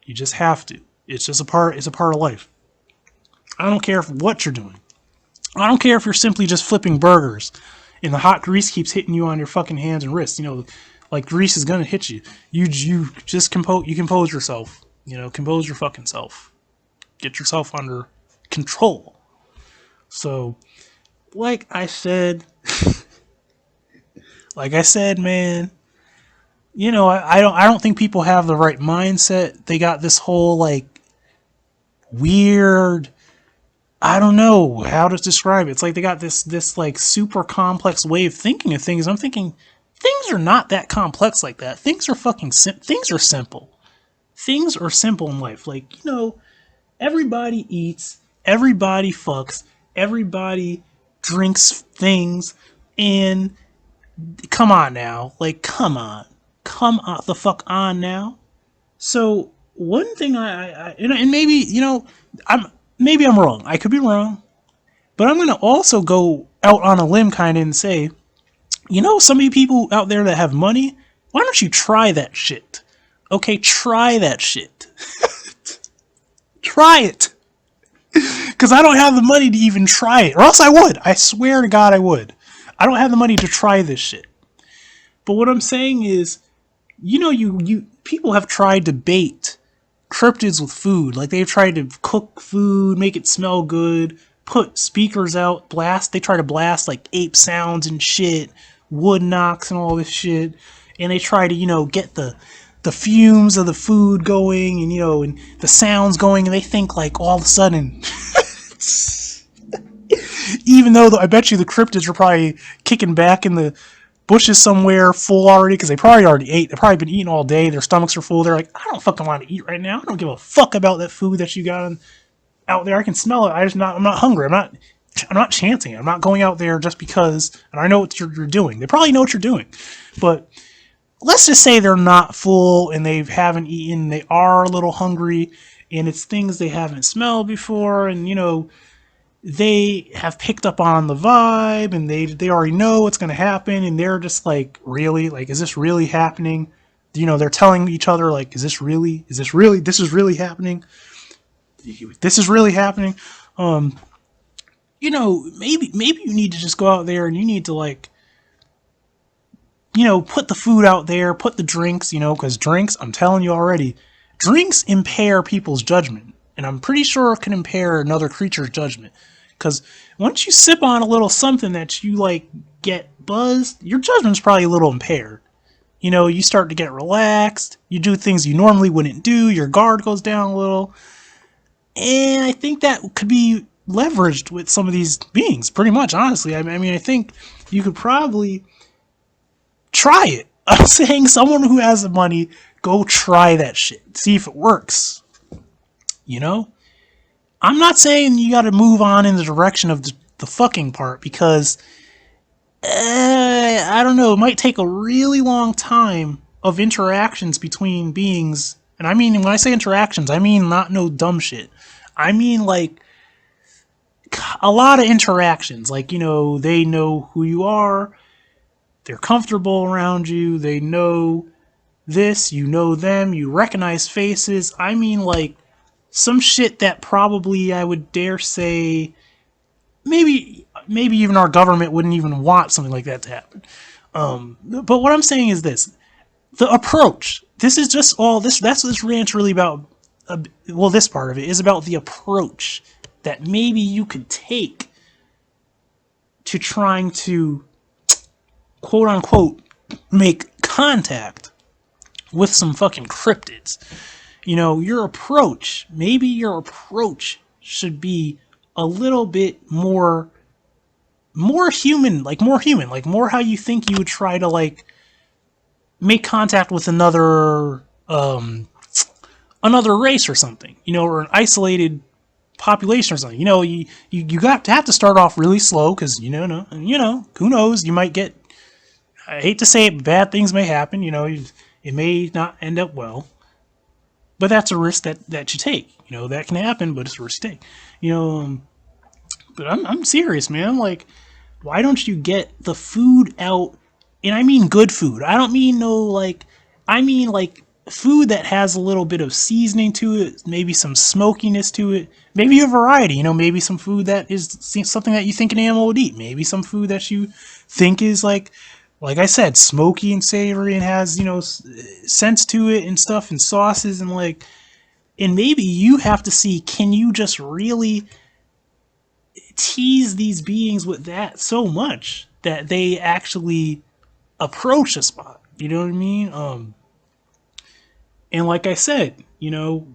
You just have to. It's just a part of life. I don't care what you're doing. I don't care if you're simply just flipping burgers and the hot grease keeps hitting you on your fucking hands and wrists. You know, like grease is gonna hit you. You just compose yourself. You know, compose your fucking self. Get yourself under control. So, like I said, man, you know, I don't think people have the right mindset. They got this whole like weird, I don't know how to describe it. It's like they got this like super complex way of thinking of things. I'm thinking things are not that complex like that. Things are fucking things are simple. Things are simple in life. Like, you know, everybody eats, everybody fucks, everybody drinks things, and come on now. Like, come on the fuck on now. So one thing and maybe, you know, maybe I'm wrong. I could be wrong. But I'm going to also go out on a limb kind of and say, you know, some of you people out there that have money, why don't you try that shit? Okay, try that shit. Try it. Because I don't have the money to even try it. Or else I would. I swear to God I would. I don't have the money to try this shit. But what I'm saying is, you know, you people have tried to bait cryptids with food. Like, they've tried to cook food, make it smell good, put speakers out, they try to blast like ape sounds and shit, wood knocks and all this shit, and they try to, you know, get the fumes of the food going, and, you know, and the sounds going, and they think like all of a sudden even though I bet you the cryptids are probably kicking back in the bushes somewhere full already, because they probably already ate. They've probably been eating all day. Their stomachs are full. They're like, I don't fucking want to eat right now. I don't give a fuck about that food that you got out there. I can smell it. I'm not hungry. I'm not chancing. I'm not going out there just because, and I know what you're doing. They probably know what you're doing. But let's just say they're not full and they haven't eaten. They are a little hungry, and it's things they haven't smelled before, and, you know, they have picked up on the vibe, and they already know what's going to happen, and they're just like, really? Like, is this really happening? You know, they're telling each other, like, this is really happening? This is really happening? you know, maybe you need to just go out there and you need to, like, you know, put the food out there, put the drinks, you know, because drinks, I'm telling you already, drinks impair people's judgment. And I'm pretty sure it can impair another creature's judgment. Because once you sip on a little something that you, like, get buzzed, your judgment's probably a little impaired. You know, you start to get relaxed, you do things you normally wouldn't do, your guard goes down a little. And I think that could be leveraged with some of these beings, pretty much, honestly. I mean, I think you could probably try it. I'm saying someone who has the money, go try that shit. See if it works. You know? I'm not saying you gotta move on in the direction of the fucking part, because I don't know, it might take a really long time of interactions between beings. And I mean, when I say interactions, I mean not no dumb shit. I mean, like, a lot of interactions. Like, you know, they know who you are, they're comfortable around you, they know this, you know them, you recognize faces. I mean, like, some shit that probably, I would dare say, maybe even our government wouldn't even want something like that to happen. But what I'm saying is this: the approach. This is just all this. That's what this rant's really about. Well, this part of it is about the approach that maybe you could take to trying to, quote unquote, make contact with some fucking cryptids. You know, maybe your approach should be a little bit more human, like more how you think you would try to, like, make contact with another race or something, you know, or an isolated population or something. You know, you got to have to start off really slow, because you know, who knows, you might get, I hate to say it, bad things may happen, you know, it may not end up well. But that's a risk that you take. You know, that can happen, but it's a risk you take. You know, but I'm serious, man. Like, why don't you get the food out? And I mean good food. I don't mean I mean, like, food that has a little bit of seasoning to it, maybe some smokiness to it, maybe a variety. You know, maybe some food that is something that you think an animal would eat. Maybe some food that you think is, like I said, smoky and savory and has, you know, scents to it and stuff and sauces and, like, and maybe you have to see, can you just really tease these beings with that so much that they actually approach a spot? You know what I mean? And like I said, you know,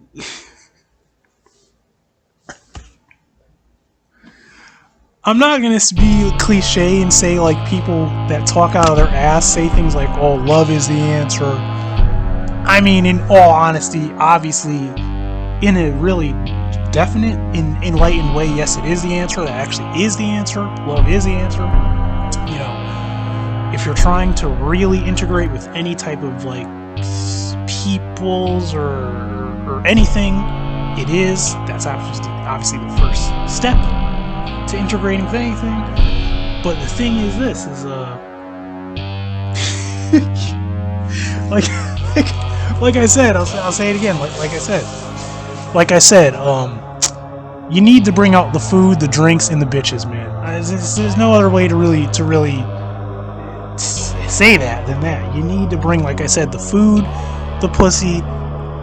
I'm not going to be cliche and say, like, people that talk out of their ass say things like, oh, love is the answer. I mean, in all honesty, obviously, in a really definite, enlightened way, yes, it is the answer. That actually is the answer. Love is the answer. You know, if you're trying to really integrate with any type of, like, peoples or anything, it is. That's obviously the first step to integrating with anything. But the thing is, this is like I said, I'll say it again. Like I said, you need to bring out the food, the drinks, and the bitches, man. There's no other way to really say that than that. You need to bring, like I said, the food, the pussy,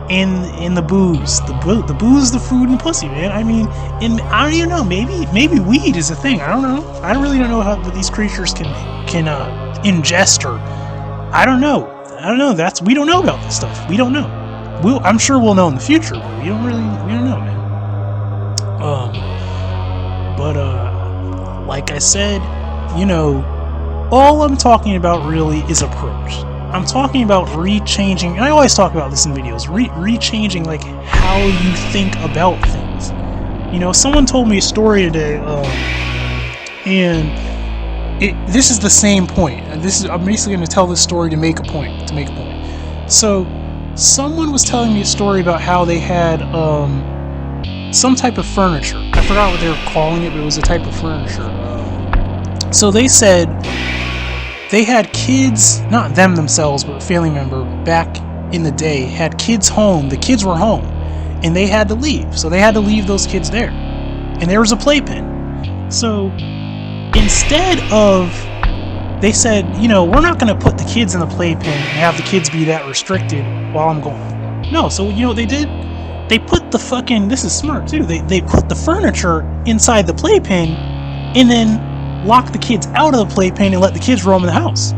and the booze. The booze, the food, and the pussy, man. I mean, and I don't even know. Maybe weed is a thing. I don't know. I really don't know how these creatures can ingest, or I don't know. We don't know about this stuff. We don't know. I'm sure we'll know in the future, but we don't know, man. Like I said, you know, all I'm talking about really is approach. I'm talking about rechanging, and I always talk about this in videos, rechanging, like, how you think about things. You know, someone told me a story today, and this is the same point. I'm basically going to tell this story to make a point. So, someone was telling me a story about how they had some type of furniture. I forgot what they were calling it, but it was a type of furniture. So they said they had kids, not them themselves, but a family member back in the day had kids home. The kids were home, and they had to leave. So they had to leave those kids there. And there was a playpen. So instead of, they said, you know, we're not going to put the kids in the playpen and have the kids be that restricted while I'm gone. No, so you know what they did? They put the fucking, this is smart too, they put the furniture inside the playpen and then lock the kids out of the playpen and let the kids roam in the house.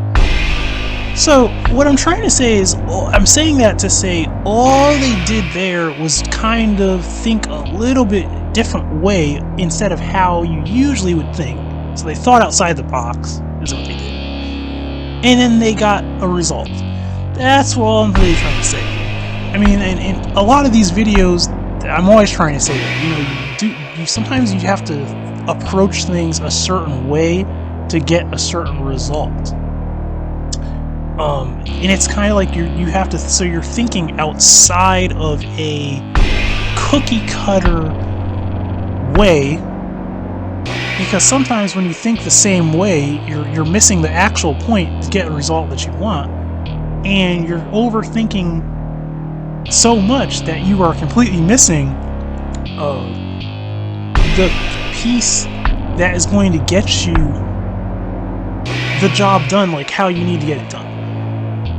So what I'm trying to say is, I'm saying that to say all they did there was kind of think a little bit different way instead of how you usually would think. So they thought outside the box, is what they did. And then they got a result. That's what I'm really trying to say. I mean, and a lot of these videos, I'm always trying to say that, you know, sometimes you have to approach things a certain way to get a certain result. And it's kind of like you have to, so you're thinking outside of a cookie cutter way, because sometimes when you think the same way, you're missing the actual point to get a result that you want, and you're overthinking so much that you are completely missing the piece that is going to get you the job done, like how you need to get it done.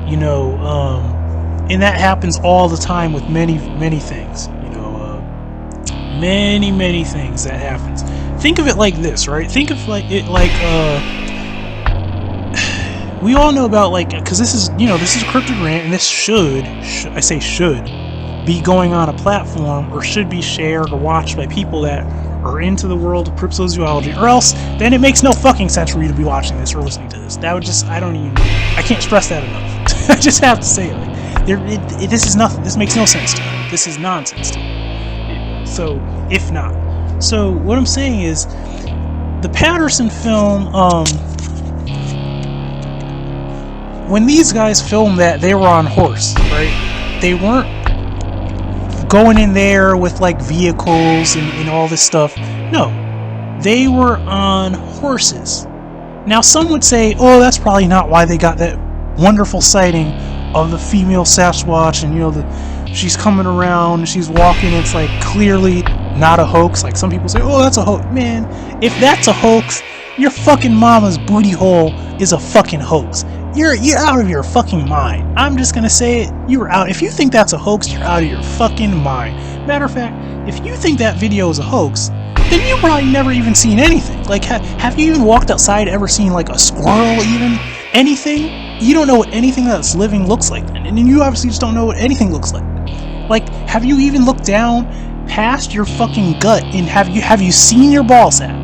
You know, and that happens all the time with many things. You know, many things that happens. Think of it like this, right? Think of it like we all know about, like, because this is, you know, this is a CRYPTID rant, and this should be going on a platform, or should be shared or watched by people that are into the world of cryptozoology, or else then it makes no fucking sense for you to be watching this or listening to this. That would just, I can't stress that enough. I just have to say it. Like, this is nothing. This makes no sense to me. This is nonsense to me. So, if not. So, what I'm saying is, the Patterson film, when these guys filmed that, they were on horse, right? They weren't going in there with, like, vehicles and all this stuff. No. They were on horses. Now, some would say, oh, that's probably not why they got that wonderful sighting of the female Sasquatch, and, you know, she's coming around, she's walking, it's like clearly not a hoax. Like some people say, oh, that's a hoax. Man, if that's a hoax, your fucking mama's booty hole is a fucking hoax. You're out of your fucking mind. I'm just gonna say it. You're out. If you think that's a hoax, you're out of your fucking mind. Matter of fact, if you think that video is a hoax, then you probably never even seen anything. Like, have you even walked outside, ever seen like a squirrel, even anything? You don't know what anything that's living looks like, and you obviously just don't know what anything looks like. Like, have you even looked down past your fucking gut and have you seen your ball sack?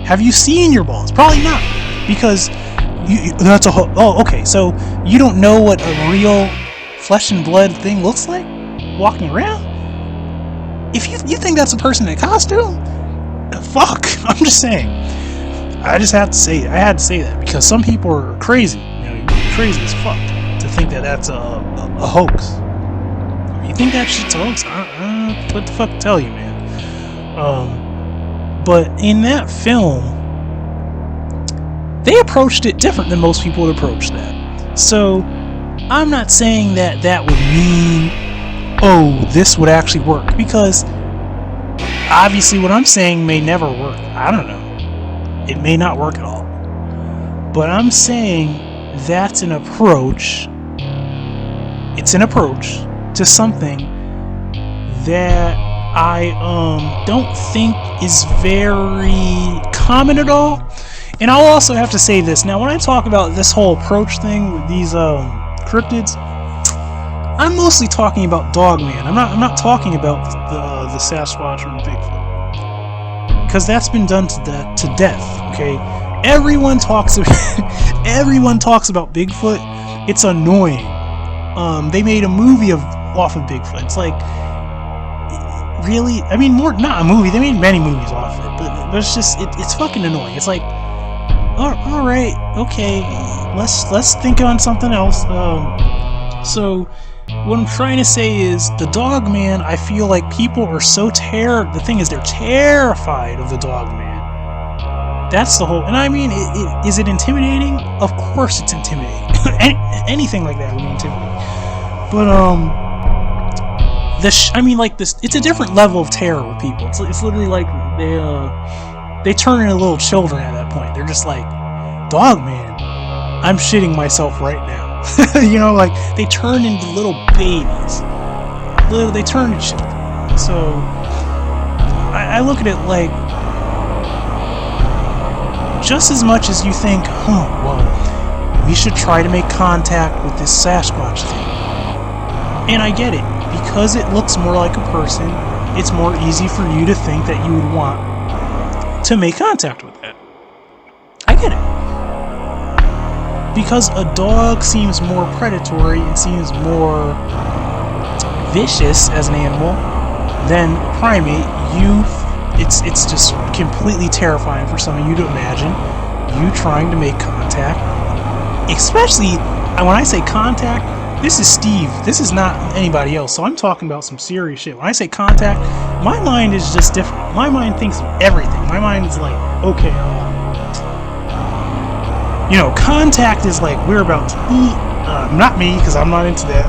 Have you seen your balls? Probably not, because that's a oh, okay. So you don't know what a real flesh and blood thing looks like walking around. If you think that's a person in a costume, fuck. I'm just saying. I just have to say it. I had to say that because some people are crazy. You know, crazy as fuck to think that that's a hoax. You think that shit's a hoax? What the fuck to tell you, man? But in that film, they approached it different than most people would approach that. So I'm not saying that that would mean, oh, this would actually work, because obviously what I'm saying may never work. I don't know. It may not work at all. But I'm saying that's an approach. It's an approach to something that I don't think is very common at all. And I'll also have to say this. Now, when I talk about this whole approach thing with these cryptids, I'm mostly talking about Dogman. I'm not talking about the Sasquatch or Bigfoot, because that's been done to death. Okay, everyone talks about Bigfoot. It's annoying. They made a movie off of Bigfoot. It's like, really? I mean, not a movie. They made many movies off it, but it's just it's fucking annoying. It's like, all right, okay, let's think on something else. So what I'm trying to say is, the Dogman, I feel like people are so the thing is, they're terrified of the Dogman. That's the whole, and I mean, is it intimidating? Of course it's intimidating. Anything like that would be intimidating. But I mean, like this, it's a different level of terror with people. It's literally like they turn into little children at that point. They're just like, dog man, I'm shitting myself right now. You know, like they turn into little babies. They turn into children. So I look at it like, just as much as you think, well, we should try to make contact with this Sasquatch thing. And I get it, because it looks more like a person, it's more easy for you to think that you would want to make contact with it. I get it. Because a dog seems more predatory, it seems more vicious as an animal than a primate. It's just completely terrifying for some of you to imagine you trying to make contact. Especially, when I say contact, this is Steve. This is not anybody else. So I'm talking about some serious shit. When I say contact, my mind is just different. My mind thinks of everything. My mind is like, okay, you know, contact is like, we're about to eat. Not me, because I'm not into that.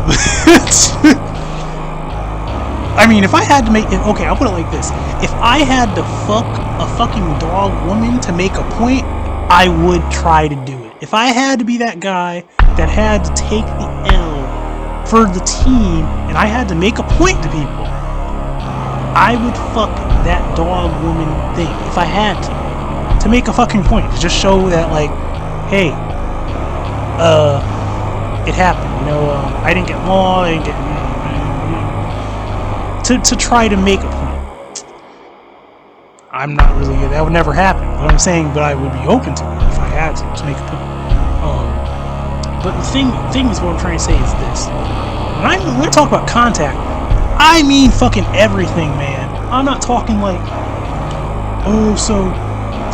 I mean, if I had to make it, okay, I'll put it like this. If I had to fuck a fucking dog woman to make a point, I would try to do it. If I had to be that guy that had to take the L for the team, and I had to make a point to people, I would fuck that dog woman thing if I had to make a fucking point, to just show that, like, hey, it happened, you know, I didn't get mauled, I didn't get, to try to make a point. I'm not really, that would never happen, what I'm saying, but I would be open to it if I had to make a point. But the thing is, what I'm trying to say is this. When I talk about contact, I mean fucking everything, man. I'm not talking like, oh, so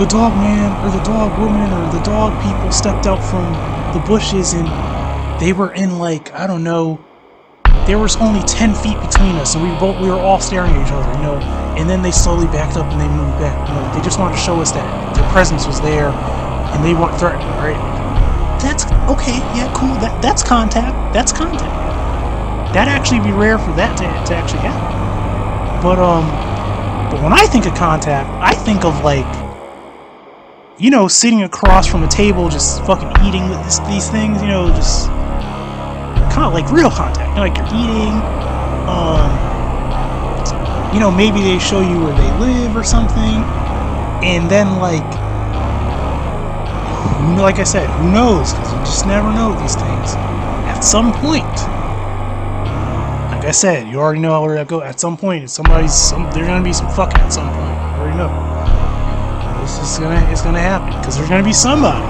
the dog man, or the dog woman, or the dog people stepped out from the bushes and they were in, like, I don't know, there was only 10 feet between us, and we were all staring at each other, you know, and then they slowly backed up and they moved back. You know, they just wanted to show us that their presence was there, and they weren't threatening, right? That's okay, yeah, cool. That's contact. That's contact. That'd actually be rare for that to actually happen. But when I think of contact, I think of, like, you know, sitting across from a table, just fucking eating with these things, you know, just kind of like real contact. You know, like you're eating, you know, maybe they show you where they live or something, and then, like I said, who knows? Because you just never know these things. At some point, like I said, you already know where that goes. At some point, there's gonna be some fucking at some point. You already know. It's gonna happen, because there's gonna be somebody,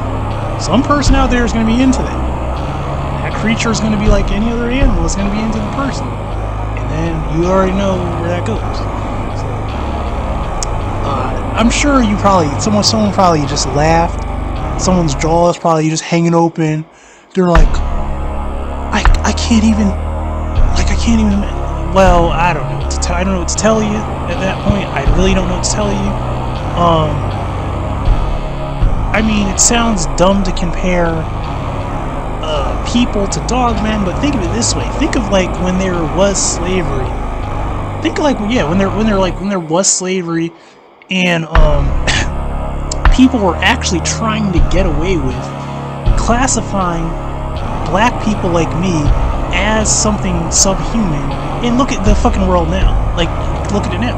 some person out there is gonna be into that. That creature is gonna be like any other animal. It's gonna be into the person, and then you already know where that goes. So, I'm sure you someone probably just laughed. Someone's jaw is probably just hanging open. They're like, I can't even. Well, I don't know. I don't know what to tell you at that point. I really don't know what to tell you. I mean, it sounds dumb to compare people to dogmen, but think of it this way. Think of, like, when there was slavery. Think of, like, yeah, when there was slavery, and people were actually trying to get away with classifying black people like me as something subhuman. And look at the fucking world now. Like, look at it now.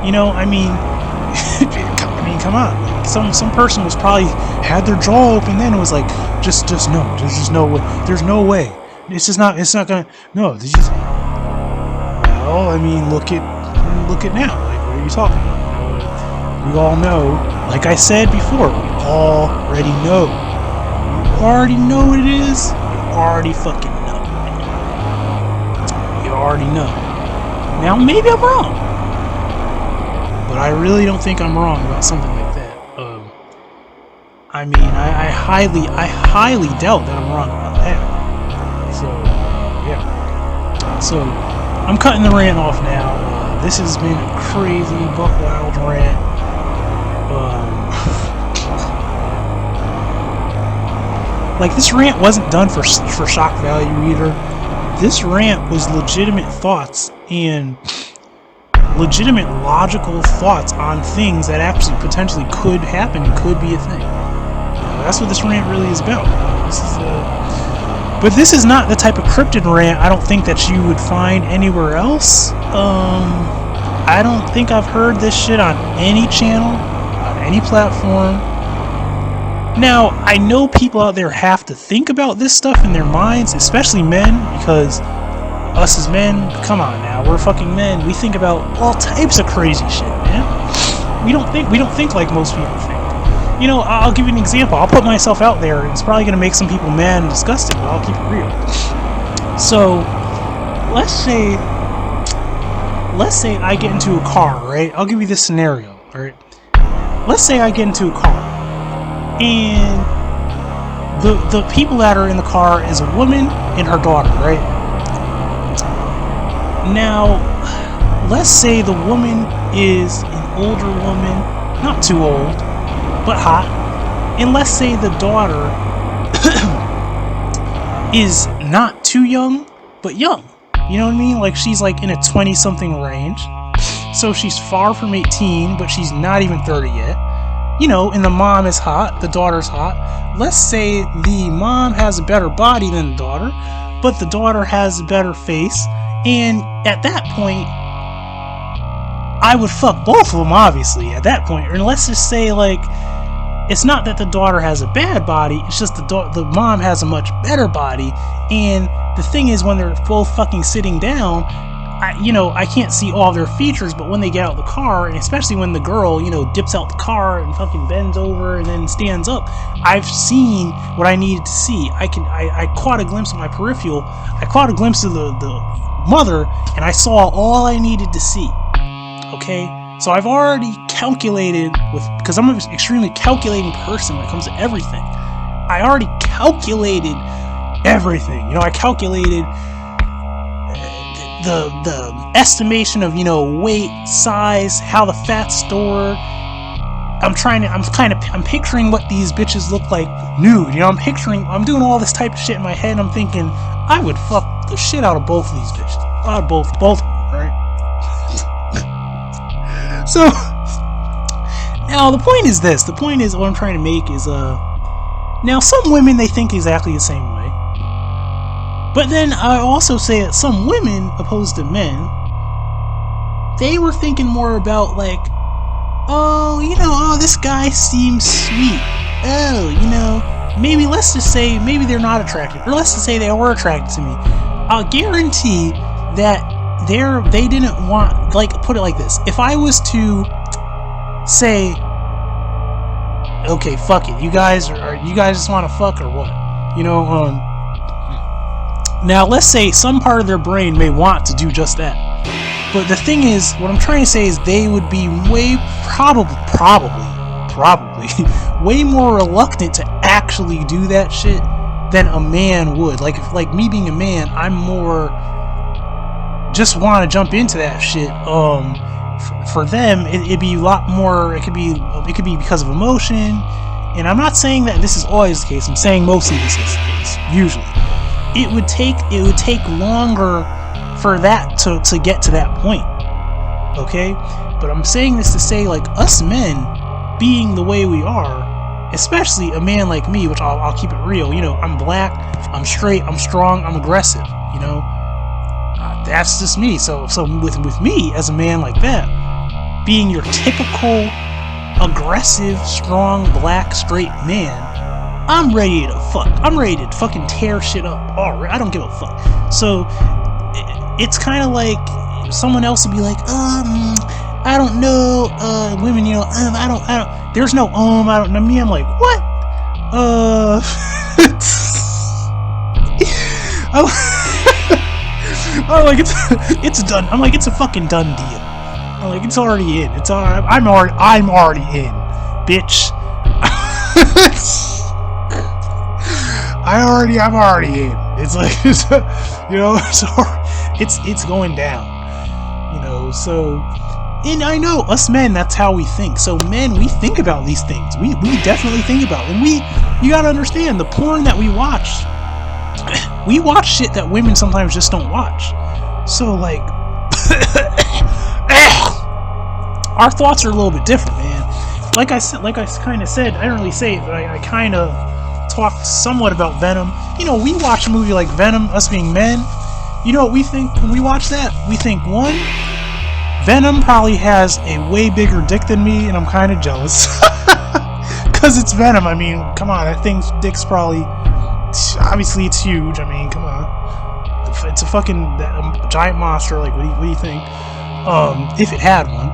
You know, I mean, come on. Like, some person was probably had their jaw open then and was like, just no. There's just no way. There's no way. It's not gonna. No. Well, I mean, look at now. Like, what are you talking about? We all know. Like I said before, we already know. You already know what it is. You already fucking know. You already know. Now, maybe I'm wrong, but I really don't think I'm wrong about something like that. I mean, I highly doubt that I'm wrong about that. So, yeah. So, I'm cutting the rant off now. This has been a crazy buckwild rant. Like, this rant wasn't done for shock value either. This rant was legitimate thoughts, and legitimate, logical thoughts on things that actually potentially could happen and could be a thing. That's what this rant really is about. But this is not the type of cryptid rant I don't think that you would find anywhere else. I don't think I've heard this shit on any channel, on any platform. Now, I know people out there have to think about this stuff in their minds, especially men, because us as men, come on now, we're fucking men. We think about all types of crazy shit, man. We don't think like most people think. You know, I'll give you an example. I'll put myself out there, and it's probably going to make some people mad and disgusted, but I'll keep it real. So, let's say I get into a car, right? I'll give you this scenario, alright? Let's say I get into a car, and the people that are in the car is a woman and her daughter, right? Now, let's say the woman is an older woman, not too old, but hot, and let's say the daughter is not too young, but young. You know what I mean? Like, she's like in a 20-something range, so she's far from 18, but she's not even 30 yet. You know, and the mom is hot, the daughter's hot. Let's say the mom has a better body than the daughter, but the daughter has a better face, and at that point, I would fuck both of them, obviously, at that point. And let's just say, like, it's not that the daughter has a bad body, it's just the mom has a much better body, and the thing is, when they're both fucking sitting down, I can't see all their features, but when they get out of the car, and especially when the girl, dips out the car and fucking bends over and then stands up, I've seen what I needed to see. I caught a glimpse of my peripheral, I caught a glimpse of the mother, and I saw all I needed to see. Okay? So I've already calculated because I'm an extremely calculating person when it comes to everything. I already calculated everything. I calculated the estimation of, weight, size, how the fat's stored. I'm picturing what these bitches look like nude. I'm doing all this type of shit in my head, and I'm thinking, I would fuck the shit out of both of these bitches. Out of both of them, right? So, now the point is this. The point is, what I'm trying to make is, now some women, they think exactly the same way. But then I also say that some women, opposed to men, they were thinking more about, like, this guy seems sweet. Maybe let's just say, maybe they're not attracted. Or let's just say they were attracted to me. I'll guarantee that they didn't want, like, put it like this. If I was to say, okay, fuck it, you guys just want to fuck or what? Now let's say some part of their brain may want to do just that. But the thing is, what I'm trying to say is they would be probably way more reluctant to actually do that shit than a man would. Like me being a man, I'm more just want to jump into that shit. For them, it'd be a lot more. It could be because of emotion, and I'm not saying that this is always the case. I'm saying mostly this is the case. Usually, it would take longer for that to get to that point. Okay, but I'm saying this to say, like, us men being the way we are, especially a man like me, which I'll keep it real. I'm black, I'm straight, I'm strong, I'm aggressive. That's just me. So with me as a man like that, being your typical aggressive, strong, black, straight man, I'm ready to fuck. I'm ready to fucking tear shit up. Alright, I don't give a fuck. So it's kind of like someone else would be like, I don't know, women, I don't. There's no I don't know. Me, I'm like, what? I'm like, it's done. I'm like, it's a fucking done deal. I'm like, it's already in. It's alright. I'm already in, bitch. I'm already in. It's like, so it's going down. So, and I know us men, that's how we think. So men, we think about these things. We definitely think about it. And you gotta understand, the porn that we watch shit that women sometimes just don't watch. So, like, our thoughts are a little bit different, man. Like I kind of said, I didn't really say it, but I kind of talked somewhat about Venom. You know, we watch a movie like Venom, us being men. You know what we think when we watch that? We think, one, Venom probably has a way bigger dick than me, and I'm kind of jealous. Because it's Venom. I mean, come on, that thing's dick's probably... Obviously, it's huge. I mean, come on. It's a fucking giant monster. Like, what do you think? If it had one.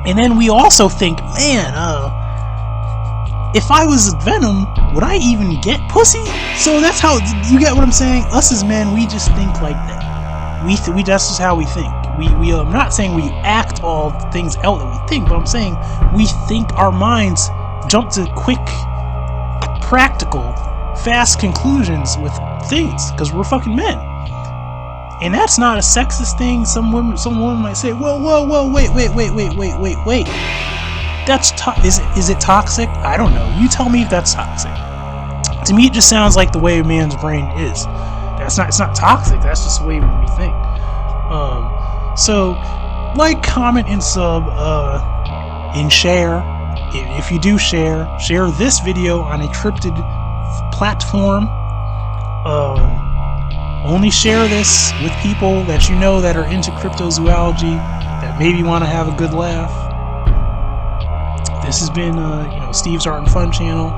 And then we also think, man, if I was Venom, would I even get pussy? So that's how, you get what I'm saying? Us as men, we just think like that. That's just how we think. I'm not saying we act all things out that we think, but I'm saying we think our minds jump to quick, practical, fast conclusions with things, because we're fucking men. And that's not a sexist thing. Some woman might say, whoa, wait. That's is it toxic? I don't know. You tell me if that's toxic. To me, it just sounds like the way a man's brain is. It's not toxic. That's just the way we think. So, like, comment, and sub, and share. If you do share this video on a cryptid platform. Only share this with people that you know that are into cryptozoology, that maybe want to have a good laugh. This has been, Steve's Art and Fun channel.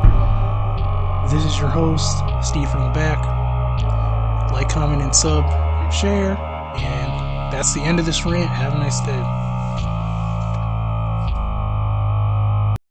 This is your host, Steve from the back. Like, comment, and sub, and share. And that's the end of this rant. Have a nice day.